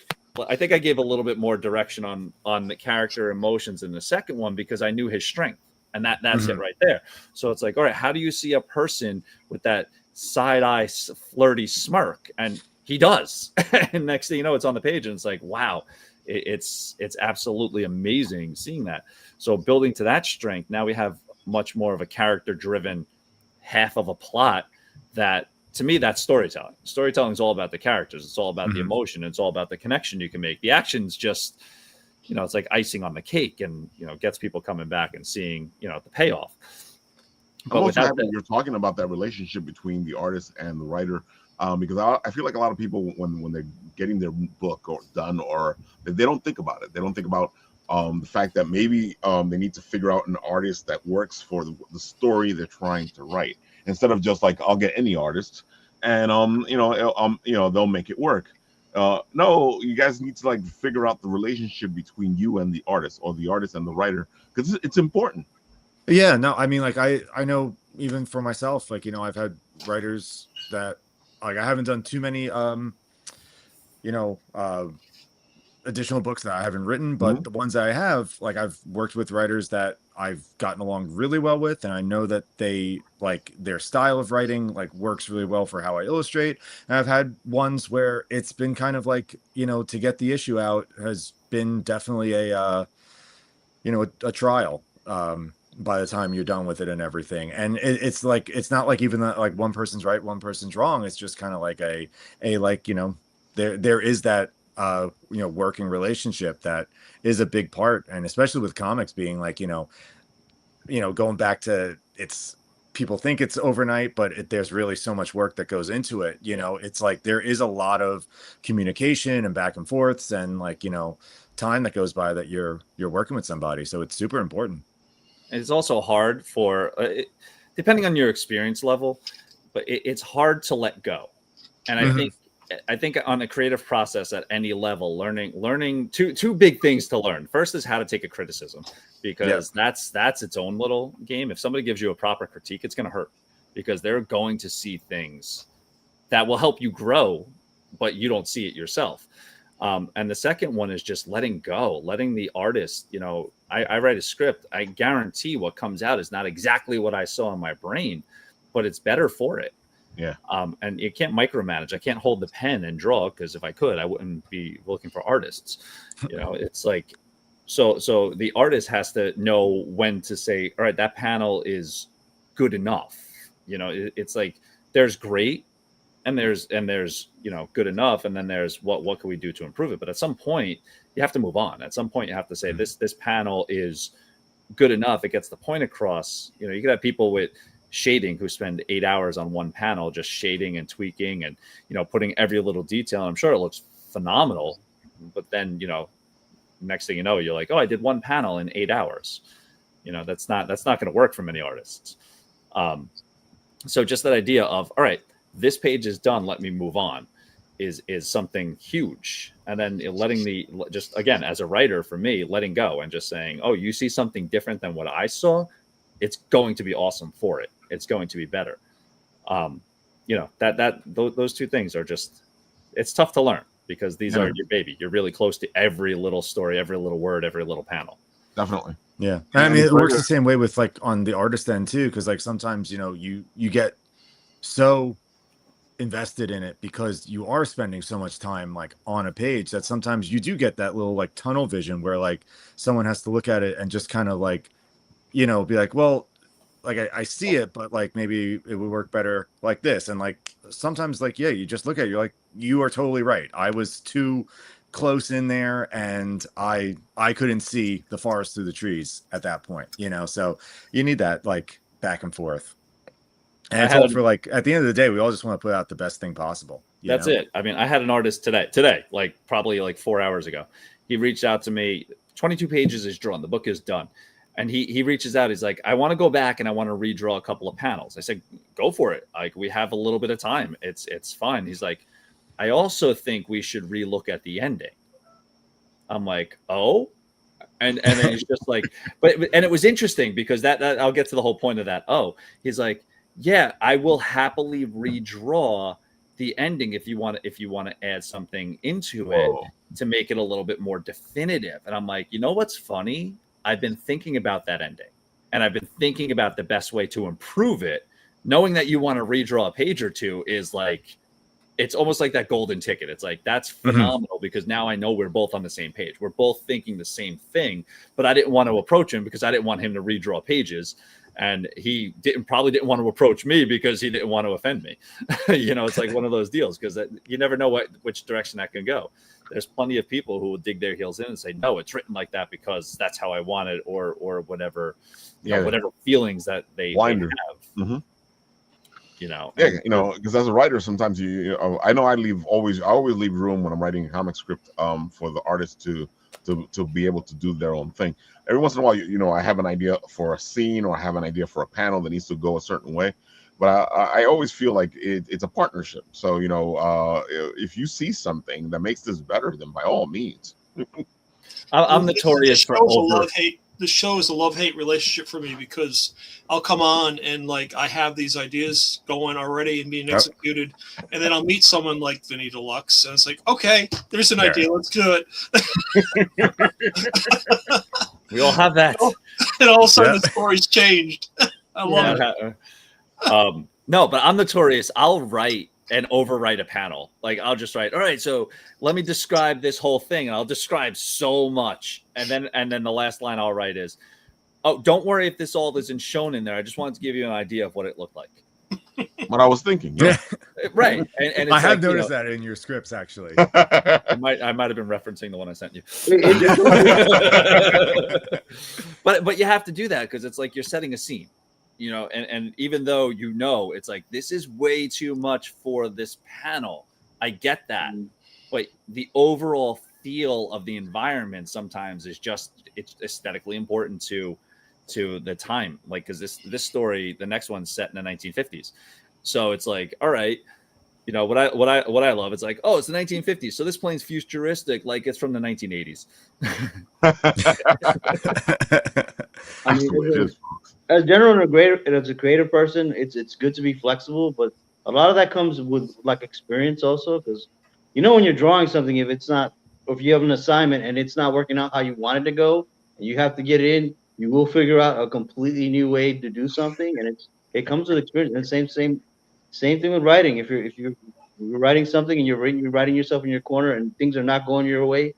[SPEAKER 2] I think I gave a little bit more direction on the character emotions in the second one because I knew his strength, and that's it right there. So it's like, all right, how do you see a person with that side eye flirty smirk? And he does. And next thing you know, it's on the page, and it's like, wow. It's absolutely amazing seeing that. So building to that strength, now we have much more of a character-driven half of a plot that, to me, that's storytelling. Storytelling is all about the characters. It's all about the emotion. It's all about the connection you can make. The action's just, you know, it's like icing on the cake and, you know, gets people coming back and seeing, you know, the payoff.
[SPEAKER 1] But I'm also happy you're talking about that relationship between the artist and the writer. Because I feel like a lot of people, when they're getting their book or done, or they don't think about it. They don't think about the fact that maybe they need to figure out an artist that works for the story they're trying to write. instead of just like I'll get any artist and they'll make it work. No, you guys need to like figure out the relationship between you and the artist, or the artist and the writer, because it's important.
[SPEAKER 4] Yeah, no, I mean, like I know even for myself, like, I've had writers that like I haven't done too many additional books that I haven't written, but the ones that I have, like I've worked with writers that I've gotten along really well with, and I know that they like their style of writing like works really well for how I illustrate. And I've had ones where it's been kind of like, to get the issue out has been definitely a trial by the time you're done with it and everything. And it's like, it's not like even that like one person's right, one person's wrong. It's just kind of like a like, there is that working relationship that is a big part. And especially with comics being like, going back to, it's, people think it's overnight, but there's really so much work that goes into it. It's like there is a lot of communication and back and forths and like, time that goes by that you're working with somebody. So it's super important.
[SPEAKER 2] And it's also hard for depending on your experience level, but it's hard to let go. And I think on the creative process at any level, learning two big things to learn. First is how to take a criticism, because that's its own little game. If somebody gives you a proper critique, it's going to hurt, because they're going to see things that will help you grow, but you don't see it yourself. And the second one is just letting go, letting the artist, I write a script. I guarantee what comes out is not exactly what I saw in my brain, but it's better for it.
[SPEAKER 1] Yeah.
[SPEAKER 2] And you can't micromanage. I can't hold the pen and draw, because if I could, I wouldn't be looking for artists. It's like, so the artist has to know when to say, all right, that panel is good enough. It's like there's great and there's good enough, and then there's what can we do to improve it. But at some point you have to move on. At some point you have to say this panel is good enough. It gets the point across. You could have people with shading who spend 8 hours on one panel just shading and tweaking and putting every little detail. I'm sure it looks phenomenal, but then next thing you know, you're like, oh, I did one panel in 8 hours. That's not going to work for many artists. So just that idea of, all right, this page is done, let me move on, is something huge. And then letting just again, as a writer, for me, letting go and just saying, oh, you see something different than what I saw, it's going to be awesome for it. It's going to be better. Those two things are just, it's tough to learn, because these are your baby. You're really close to every little story, every little word, every little panel.
[SPEAKER 1] Definitely.
[SPEAKER 4] Yeah. I mean, it works the same way with like on the artist end too. Cause like sometimes, you get so invested in it because you are spending so much time like on a page that sometimes you do get that little like tunnel vision where like someone has to look at it and just kind of like, be like, well, like I see it, but like maybe it would work better like this. And like sometimes like, yeah, you just look at it, you're like, you are totally right. I was too close in there and I couldn't see the forest through the trees at that point, so you need that like back and forth. And it's all for like, at the end of the day, we all just want to put out the best thing possible.
[SPEAKER 2] That's it. I mean, I had an artist today, like probably like 4 hours ago. He reached out to me, 22 pages is drawn. The book is done. And he reaches out. He's like, I want to go back and I want to redraw a couple of panels. I said, go for it. Like, we have a little bit of time. It's fine. He's like, I also think we should relook at the ending. I'm like, oh, and then he's just like, and it was interesting because that I'll get to the whole point of that. Oh, he's like, yeah, I will happily redraw the ending if you want to add something into it to make it a little bit more definitive. And I'm like, what's funny? I've been thinking about that ending, and I've been thinking about the best way to improve it. Knowing that you want to redraw a page or two is like, it's almost like that golden ticket. It's like, that's phenomenal because now I know we're both on the same page. We're both thinking the same thing, but I didn't want to approach him because I didn't want him to redraw pages. And he probably didn't want to approach me because he didn't want to offend me. It's like one of those deals because you never know which direction that can go. There's plenty of people who will dig their heels in and say, no, it's written like that because that's how I want it, or whatever, whatever feelings that they have.
[SPEAKER 1] Mm-hmm. Because as a writer, sometimes I know I always leave room when I'm writing a comic script for the artist to be able to do their own thing. Every once in a while, I have an idea for a scene or I have an idea for a panel that needs to go a certain way. But I always feel like it's a partnership. So, if you see something that makes this better, then by all means.
[SPEAKER 2] I'm notorious for over.
[SPEAKER 6] The show is a love-hate relationship for me, because I'll come on and like I have these ideas going already and being executed, and then I'll meet someone like Vinny Deluxe, and it's like, okay, there's an idea, let's do it.
[SPEAKER 2] We all have that.
[SPEAKER 6] And all of a sudden the story's changed. I love
[SPEAKER 2] it. No, but I'm notorious. I'll write and overwrite a panel. Like I'll just write, all right, so let me describe this whole thing, and I'll describe so much, and then the last line I'll write is, oh, don't worry if this all isn't shown in there. I just wanted to give you an idea of what it looked like.
[SPEAKER 1] What I was thinking,
[SPEAKER 2] right? And
[SPEAKER 4] I have noticed that in your scripts, actually.
[SPEAKER 2] I might have been referencing the one I sent you. But you have to do that because it's like you're setting a scene. And even though it's like this is way too much for this panel, I get that, but the overall feel of the environment sometimes is it's aesthetically important to the time, like because this story, the next one's set in the 1950s, so it's like, all right, what I love, it's like, oh, it's the 1950s, so this plane's futuristic, like it's from the 1980s.
[SPEAKER 5] I mean, as a creative person, it's good to be flexible, but a lot of that comes with like experience also, because when you're drawing something, if you have an assignment and it's not working out how you want it to go, and you have to get it in, you will figure out a completely new way to do something, and it comes with experience. And same thing with writing. If you're writing something and you're writing yourself in your corner and things are not going your way,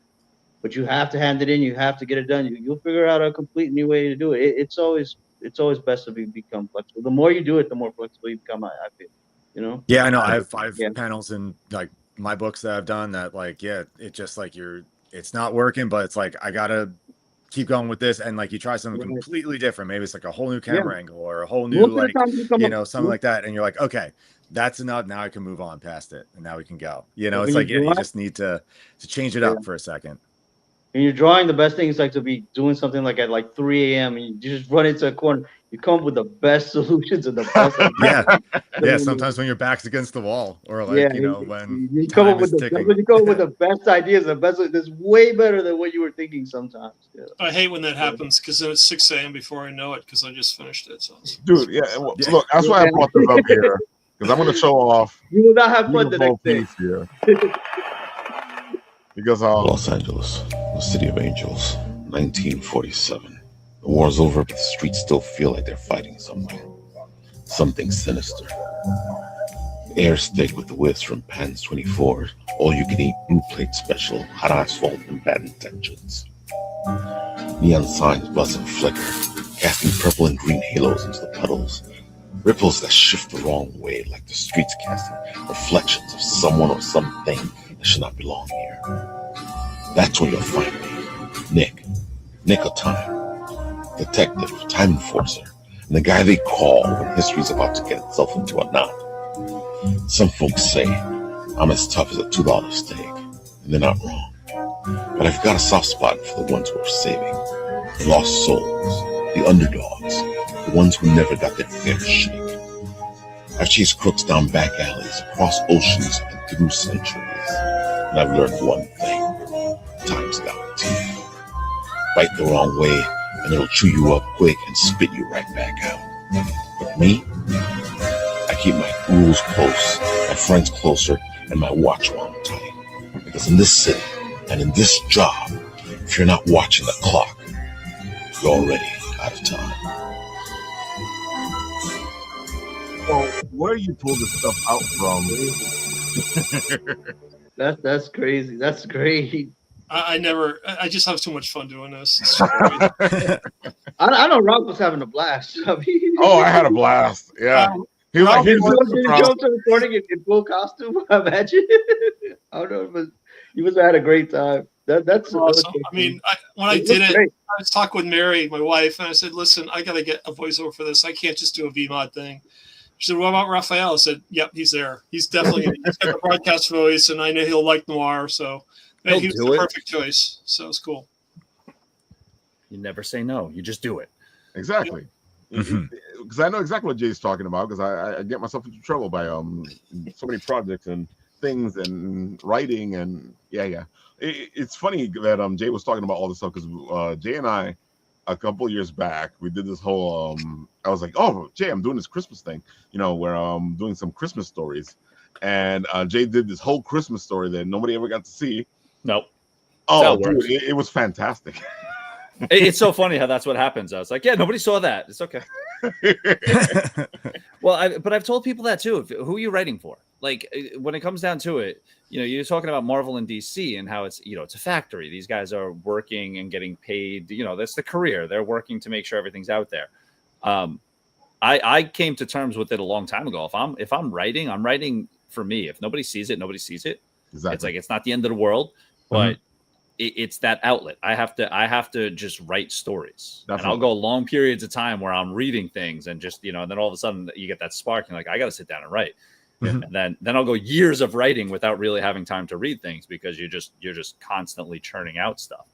[SPEAKER 5] but you have to hand it in, you have to get it done, you'll figure out a complete new way to do it. It's always best to become flexible. The more you do it, the more flexible you become, I feel.
[SPEAKER 4] Yeah, I know. I have 5 panels in like my books that I've done that, like, it's just like it's not working, but it's like I gotta keep going with this, and like you try something completely different. Maybe it's like a whole new camera angle or a whole new something like that, and you're like, okay, that's enough. Now I can move on past it, and now we can go. It's like you just need to change it up for a second.
[SPEAKER 5] And you're drawing, the best thing is like to be doing something like at like 3 a.m. and you just run into a corner. You come up with the best solutions and the best.
[SPEAKER 4] Yeah. Sometimes when your back's against the wall, or like when
[SPEAKER 5] you come up with the best ideas, that's way better than what you were thinking sometimes. Yeah.
[SPEAKER 6] I hate when that happens, because then it's 6 a.m. before I know it, because I just finished it. So.
[SPEAKER 1] Dude, look, that's why I brought this up here, because I'm going to show off.
[SPEAKER 5] You will not have fun the next day.
[SPEAKER 1] Here. Because
[SPEAKER 7] Los Angeles, the city of angels, 1947. The war's over, but the streets still feel like they're fighting somewhere. Something sinister. The air's thick with the whiffs from Pan's 24, all-you-can-eat blue plate special, hot asphalt, and bad intentions. Neon signs buzz and flicker, casting purple and green halos into the puddles. Ripples that shift the wrong way, like the streets casting reflections of someone or something that should not belong here. That's where you'll find me, Nick of Time, detective, time enforcer, and the guy they call when history's about to get itself into a knot. Some folks say I'm as tough as a $2 steak, and they're not wrong. But I've got a soft spot for the ones worth saving, the lost souls, the underdogs, the ones who never got their fair shake. I've chased crooks down back alleys, across oceans, and through centuries. And I've learned one thing. Time's got teeth. Bite the wrong way, and it'll chew you up quick and spit you right back out. But me? I keep my rules close, my friends closer, and my watch wound tight. Because in this city, and in this job, if you're not watching the clock, you're already out of time.
[SPEAKER 1] So where you pull this stuff out from?
[SPEAKER 5] That's crazy. That's great.
[SPEAKER 6] I just have too much fun doing this.
[SPEAKER 5] I know Rob was having a blast. I mean,
[SPEAKER 1] I had a blast. Yeah. He was
[SPEAKER 5] did you go to recording in full costume? I imagine. I don't know, but you must have had a great time. That's
[SPEAKER 6] awesome. I mean, when I did it, I was talking with Mary, my wife, and I said, listen, I got to get a voiceover for this. I can't just do a VMod thing. She said, what about Raphael? I said, yep, he's there. He's definitely he's got the broadcast voice, and I know he'll like noir, so he was the perfect choice. So it's cool.
[SPEAKER 2] You never say no. You just do it.
[SPEAKER 1] Exactly. because I know exactly what Jay's talking about, because I get myself into trouble by so many projects and things and writing and it's funny that Jay was talking about all this stuff, because Jay and I, a couple years back, we did this whole I was like, oh Jay, I'm doing this Christmas thing, where I'm doing some Christmas stories, and Jay did this whole Christmas story that nobody ever got to see.
[SPEAKER 2] Nope.
[SPEAKER 1] Oh dude, it was fantastic.
[SPEAKER 2] It's so funny how that's what happens. I was like, yeah, nobody saw that. It's okay. Well, but I've told people that too. Who are you writing for? Like, when it comes down to it, you're talking about Marvel and DC and how it's, it's a factory. These guys are working and getting paid. That's the career. They're working to make sure everything's out there. I came to terms with it a long time ago. If I'm writing, I'm writing for me. If nobody sees it, nobody sees it.
[SPEAKER 1] Exactly.
[SPEAKER 2] It's like, it's not the end of the world, but it's that outlet. I have to just write stories. Definitely. And I'll go long periods of time where I'm reading things and just, and then all of a sudden you get that spark and like, I got to sit down and write. And then I'll go years of writing without really having time to read things, because you're just constantly churning out stuff.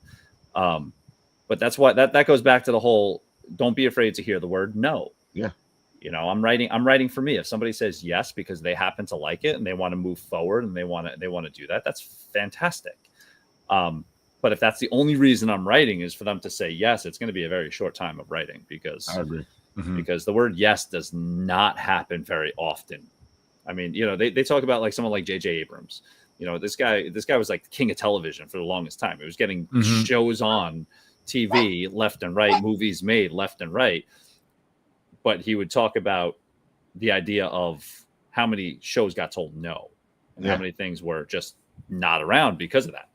[SPEAKER 2] But that's why that goes back to the whole, don't be afraid to hear the word no.
[SPEAKER 1] Yeah.
[SPEAKER 2] I'm writing for me. If somebody says yes because they happen to like it and they want to move forward and they want to do that, that's fantastic. But if that's the only reason I'm writing is for them to say yes, it's going to be a very short time of writing, because
[SPEAKER 1] I agree.
[SPEAKER 2] Because the word yes does not happen very often. I mean, they talk about like someone like J.J. Abrams. This guy was like the king of television for the longest time. He was getting shows on TV left and right, movies made left and right. But he would talk about the idea of how many shows got told no, and how many things were just not around because of that.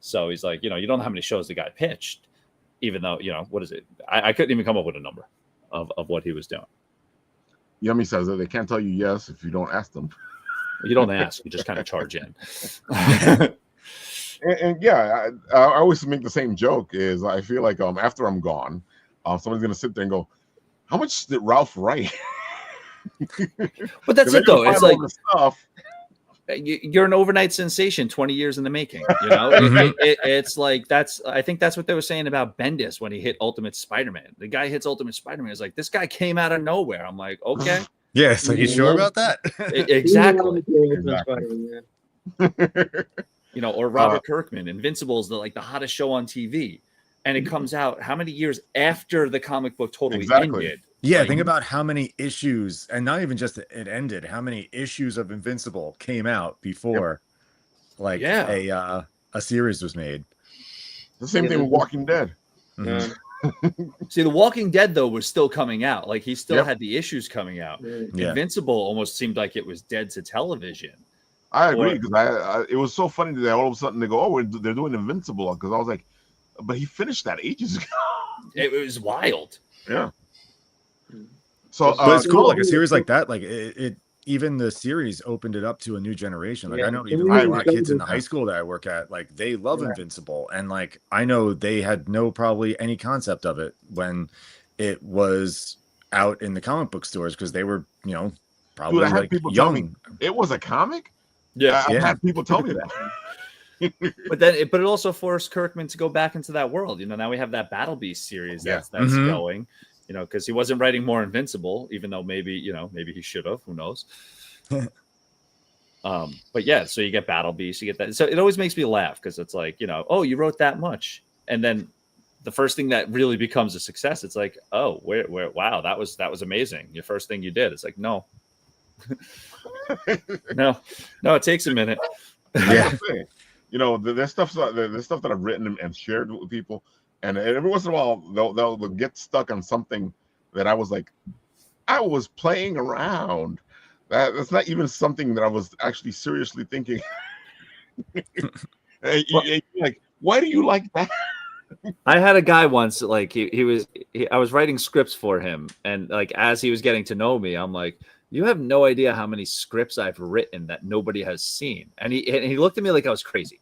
[SPEAKER 2] So he's like, you don't know how many shows the guy pitched, even though, what is it? I couldn't even come up with a number of what he was doing.
[SPEAKER 1] Yummy says that they can't tell you yes if you don't ask them.
[SPEAKER 2] You don't ask, you just kind of charge in.
[SPEAKER 1] and yeah, I always make the same joke is I feel like after I'm gone, somebody's going to sit there and go, how much did Ralph write?
[SPEAKER 2] But that's it though. It's like, stuff. You're an overnight sensation, 20 years in the making. It's like I think that's what they were saying about Bendis when he hit Ultimate Spider-Man. The guy hits Ultimate Spider-Man. It's like, this guy came out of nowhere. I'm like, okay.
[SPEAKER 4] Yeah, so you sure about that?
[SPEAKER 2] Exactly. Or Robert Kirkman, Invincible is the hottest show on TV. And it comes out how many years after the comic book totally ended?
[SPEAKER 4] Yeah, think about how many issues, and not even just it ended, how many issues of Invincible came out before a series was made.
[SPEAKER 1] The same thing with Walking Dead.
[SPEAKER 2] See, The Walking Dead, though, was still coming out. Like, he still had the issues coming out. Invincible almost seemed like it was dead to television.
[SPEAKER 1] I agree, because it was so funny that all of a sudden they go, oh, they're doing Invincible, because I was like, but he finished that ages ago.
[SPEAKER 2] It was wild.
[SPEAKER 1] Yeah. So,
[SPEAKER 4] but it's cool, like a series like that, like it even the series opened it up to a new generation. Like I know even my kids in the high school that I work at, like they love Invincible, and like I know they had probably any concept of it when it was out in the comic book stores, because they were probably like young.
[SPEAKER 1] It was a comic.
[SPEAKER 2] Yeah,
[SPEAKER 1] I had people tell me that.
[SPEAKER 2] But it also forced Kirkman to go back into that world. Now we have that Battle Beast series that's going. Because he wasn't writing more Invincible, even though maybe he should have. Who knows? But yeah, so you get Battle Beast, you get that. So it always makes me laugh, because it's like, oh, you wrote that much, and then the first thing that really becomes a success, it's like, oh, wow, that was amazing. Your first thing you did. It's like, no, no, it takes a minute.
[SPEAKER 1] Yeah. There's stuff that I've written and shared with people, and every once in a while they'll get stuck on something that I was like, I was playing around. That's not even something that I was actually seriously thinking. Like, why do you like that?
[SPEAKER 2] I had a guy once, like I was writing scripts for him, and like as he was getting to know me, I'm like, you have no idea how many scripts I've written that nobody has seen. And he looked at me like I was crazy.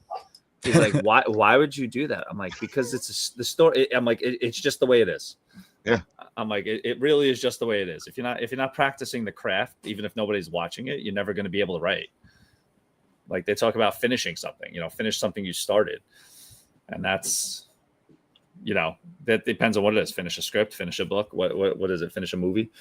[SPEAKER 2] He's like, why would you do that? I'm like, because it's the story. I'm like, it's just the way it is.
[SPEAKER 1] Yeah.
[SPEAKER 2] I'm like, it really is just the way it is. If you're not practicing the craft, even if nobody's watching it, you're never going to be able to write. Like they talk about finishing something, finish something you started. And that's you know, that depends on what it is. Finish a script, finish a book. What is it? Finish a movie.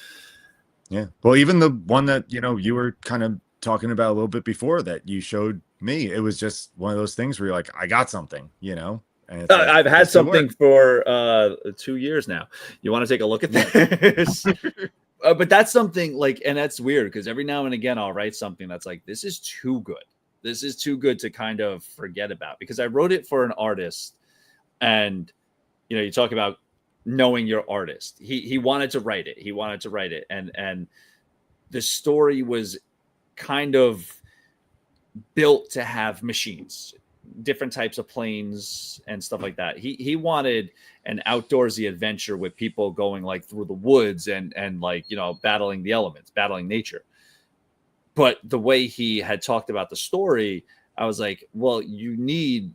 [SPEAKER 4] Yeah. Well, even the one that, you know, you were kind of talking about a little bit before that you showed me, it was just one of those things where you're like, I got something, you know. And it's like,
[SPEAKER 2] I've had something for 2 years now. You want to take a look at this? But that's something like, and that's weird because every now and again I'll write something that's like, this is too good. This is too good to kind of forget about, because I wrote it for an artist, and you know, you talk about knowing your artist. He wanted to write it. He wanted to write it, and the story was kind of built to have machines, different types of planes and stuff like that. He wanted an outdoorsy adventure with people going like through the woods and like, you know, battling the elements, battling nature. But the way he had talked about the story, I was like, well, you need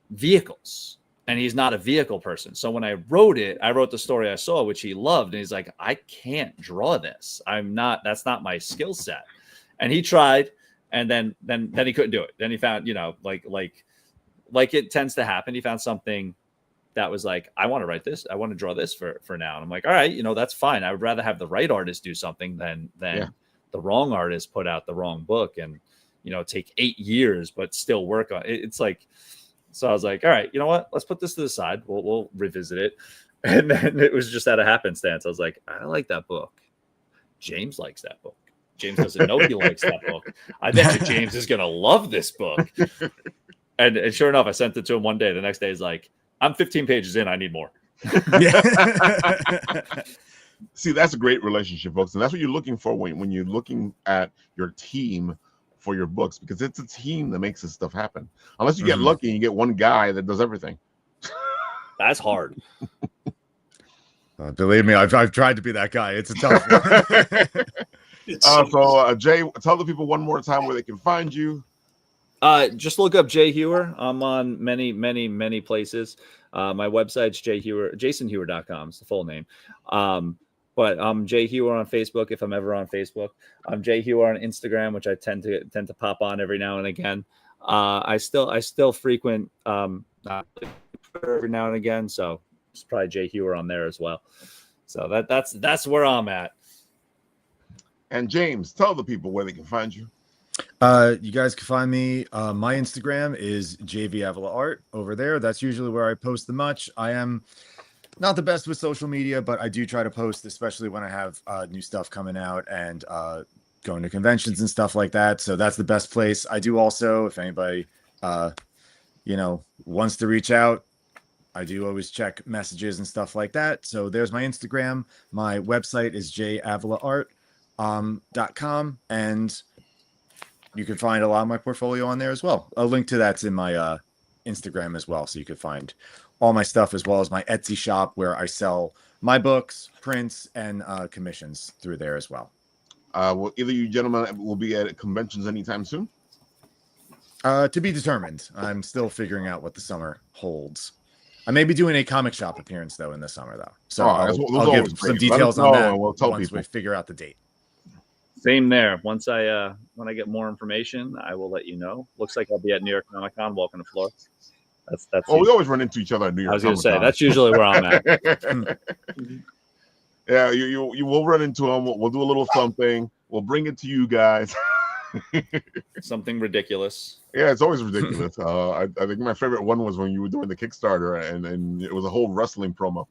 [SPEAKER 2] vehicles, and he's not a vehicle person. So when I wrote the story I saw, which he loved, and he's like, I can't draw this. That's not my skill set. And he tried, and then he couldn't do it. Then he found, you know, like it tends to happen, he found something that was like, I want to write this. I want to draw this for now. And I'm like, all right, you know, that's fine. I would rather have the right artist do something than the wrong artist put out the wrong book and, you know, take 8 years, but still work on it. It's like, so I was like, all right, you know what? Let's put this to the side. We'll revisit it. And then it was just out of happenstance. I was like, I like that book. James likes that book. James doesn't know he likes that book. I bet you James is going to love this book. And sure enough, I sent it to him one day. The next day, he's like, I'm 15 pages in. I need more.
[SPEAKER 1] See, that's a great relationship, folks. And that's what you're looking for when you're looking at your team for your books, because it's a team that makes this stuff happen. Unless you get lucky and you get one guy that does everything.
[SPEAKER 2] That's hard.
[SPEAKER 4] Believe me, I've tried to be that guy. It's a tough one.
[SPEAKER 1] Jay, tell the people one more time where they can find you.
[SPEAKER 2] Just look up Jay Hewer. I'm on many places. My website's jasonhewer.com. It's the full name. But I'm Jay Hewer on Facebook if I'm ever on Facebook. I'm Jay Hewer on Instagram, which I tend to pop on every now and again. I still frequent every now and again, so it's probably Jay Hewer on there as well. So that's where I'm at.
[SPEAKER 1] And James, tell the people where they can find you.
[SPEAKER 4] You guys can find me. My Instagram is JVAvilaArt over there. That's usually where I post the much. I am not the best with social media, but I do try to post, especially when I have new stuff coming out and going to conventions and stuff like that. So that's the best place. I do also, if anybody, wants to reach out, I do always check messages and stuff like that. So there's my Instagram. My website is javilaart.com, and you can find a lot of my portfolio on there as well. A link to that's in my Instagram as well. So you can find all my stuff, as well as my Etsy shop where I sell my books, prints, and commissions through there as well.
[SPEAKER 1] Will either you gentlemen will be at conventions anytime soon?
[SPEAKER 4] To be determined. I'm still figuring out what the summer holds. I may be doing a comic shop appearance, though, in the summer, though. So I'll give some details on that once we figure out the date.
[SPEAKER 2] Same there. Once when I get more information, I will let you know. Looks like I'll be at New York Comic Con, walking the floor. That's.
[SPEAKER 1] We always run into each other at New York.
[SPEAKER 2] I was going to say that's usually where I'm at.
[SPEAKER 1] Yeah, you will run into them. We'll do a little something. We'll bring it to you guys.
[SPEAKER 2] Something ridiculous.
[SPEAKER 1] Yeah, it's always ridiculous. I think my favorite one was when you were doing the Kickstarter and it was a whole wrestling promo.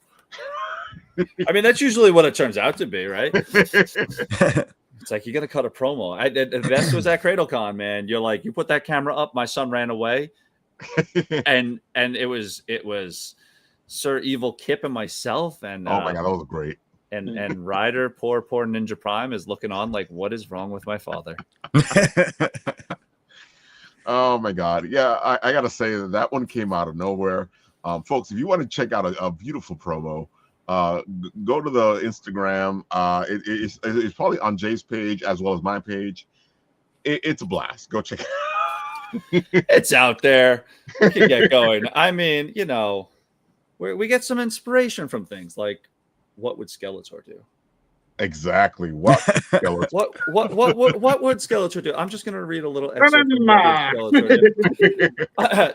[SPEAKER 2] I mean, that's usually what it turns out to be, right? It's like, you got to cut a promo. This was at CradleCon, man. You're like, you put that camera up, my son ran away. and it was Sir Evil Kip and myself. And
[SPEAKER 1] oh my God, that was great.
[SPEAKER 2] And Ryder, poor Ninja Prime, is looking on like, what is wrong with my father?
[SPEAKER 1] Oh my God. Yeah, I got to say that one came out of nowhere. Folks, if you want to check out a beautiful promo, go to the Instagram. It's probably on Jay's page as well as my page. It's a blast. Go check it out.
[SPEAKER 2] It's out there. We can get going. I mean, we get some inspiration from things like, what would Skeletor do?
[SPEAKER 1] Exactly. What Skeletor?
[SPEAKER 2] what would Skeletor do? I'm just going to read a little excerpt.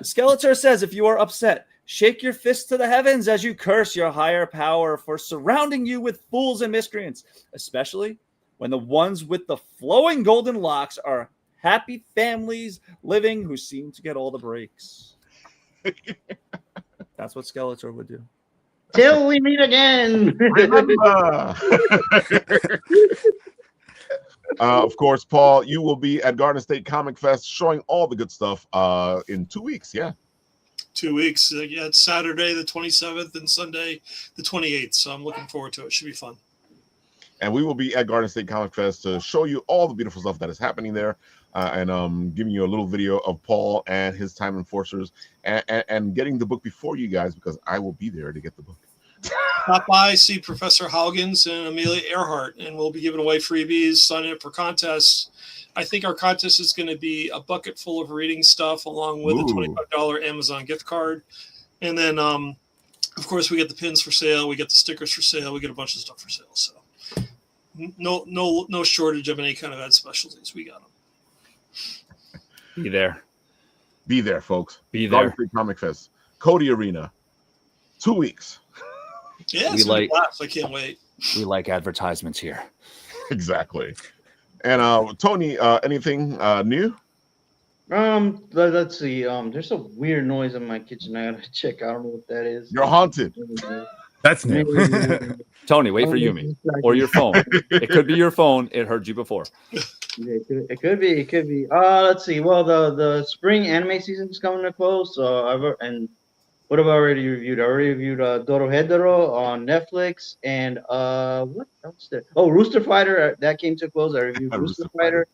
[SPEAKER 2] Skeletor says, if you are upset, Shake your fist to the heavens as you curse your higher power for surrounding you with fools and miscreants, especially when the ones with the flowing golden locks are happy families living who seem to get all the breaks. That's what Skeletor would do.
[SPEAKER 5] Till we meet again.
[SPEAKER 1] Remember. Of course, Paul, you will be at Garden State Comic Fest showing all the good stuff in 2 weeks. Yeah.
[SPEAKER 6] 2 weeks. Yeah, it's Saturday the 27th and Sunday the 28th. So I'm looking forward to it. Should be fun.
[SPEAKER 1] And we will be at Garden State Comic Fest to show you all the beautiful stuff that is happening there, and giving you a little video of Paul and his Time Enforcers, and getting the book before you guys, because I will be there to get the book.
[SPEAKER 6] Stop by, see Professor Haugens and Amelia Earhart, and we'll be giving away freebies, signing up for contests. I think our contest is going to be a bucket full of reading stuff along with a $25 Amazon gift card. And then, of course, we get the pins for sale. We get the stickers for sale. We get a bunch of stuff for sale. So no shortage of any kind of ad specialties. We got them.
[SPEAKER 2] Be there.
[SPEAKER 1] Be there, folks.
[SPEAKER 2] Be there.
[SPEAKER 1] Comic Fest. Cody Arena. 2 weeks.
[SPEAKER 6] Yeah, it's I can't wait.
[SPEAKER 2] We like advertisements here.
[SPEAKER 1] Exactly. And Tony, anything new?
[SPEAKER 5] Let's see. There's a weird noise in my kitchen. I gotta check. I don't know what that is.
[SPEAKER 1] You're haunted.
[SPEAKER 4] That's new.
[SPEAKER 2] Tony, wait for Yumi or your phone. It could be your phone. It heard you before.
[SPEAKER 5] It could be. Let's see. Well, the spring anime season is coming to close. So what have I already reviewed? I already reviewed Dorohedoro on Netflix, and what else there? Oh, Rooster Fighter, that came to a close. I reviewed Rooster Fighter.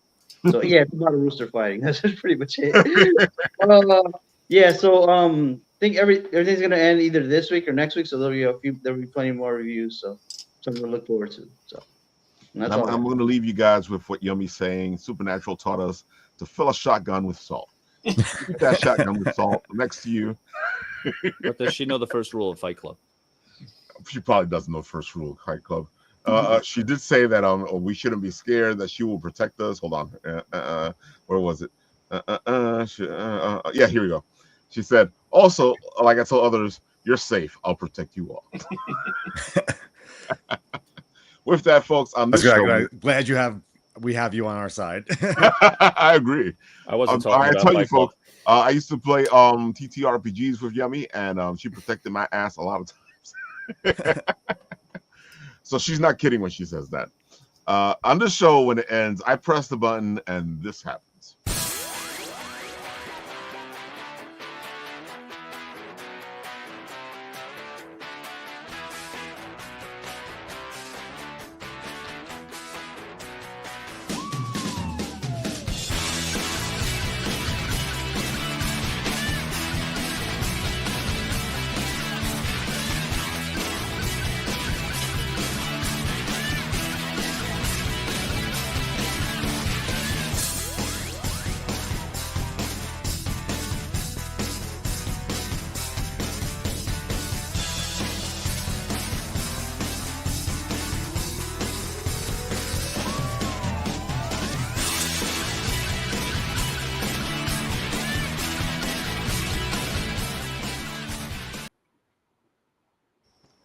[SPEAKER 5] So yeah, it's about a rooster fighting. That's pretty much it. Yeah, so I think everything's gonna end either this week or next week. So there'll be plenty more reviews. So something to look forward to. So
[SPEAKER 1] I'm going to leave you guys with what Yummy's saying. Supernatural taught us to fill a shotgun with salt. Keep that shotgun with salt next to you.
[SPEAKER 2] But does she know the first rule of Fight Club?
[SPEAKER 1] She probably doesn't know the first rule of Fight Club. She did say that we shouldn't be scared, that she will protect us. Hold on. Where was it? Yeah, here we go. She said, also, like I told others, you're safe. I'll protect you all. With that, folks, on this show,
[SPEAKER 4] glad we have you on our side.
[SPEAKER 1] I agree.
[SPEAKER 2] I wasn't talking about
[SPEAKER 1] I tell you,
[SPEAKER 2] Fight Club.
[SPEAKER 1] folks, I used to play TTRPGs with Yummy, and she protected my ass a lot of times. So she's not kidding when she says that. On this show, when it ends, I press the button and this happens.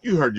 [SPEAKER 1] You heard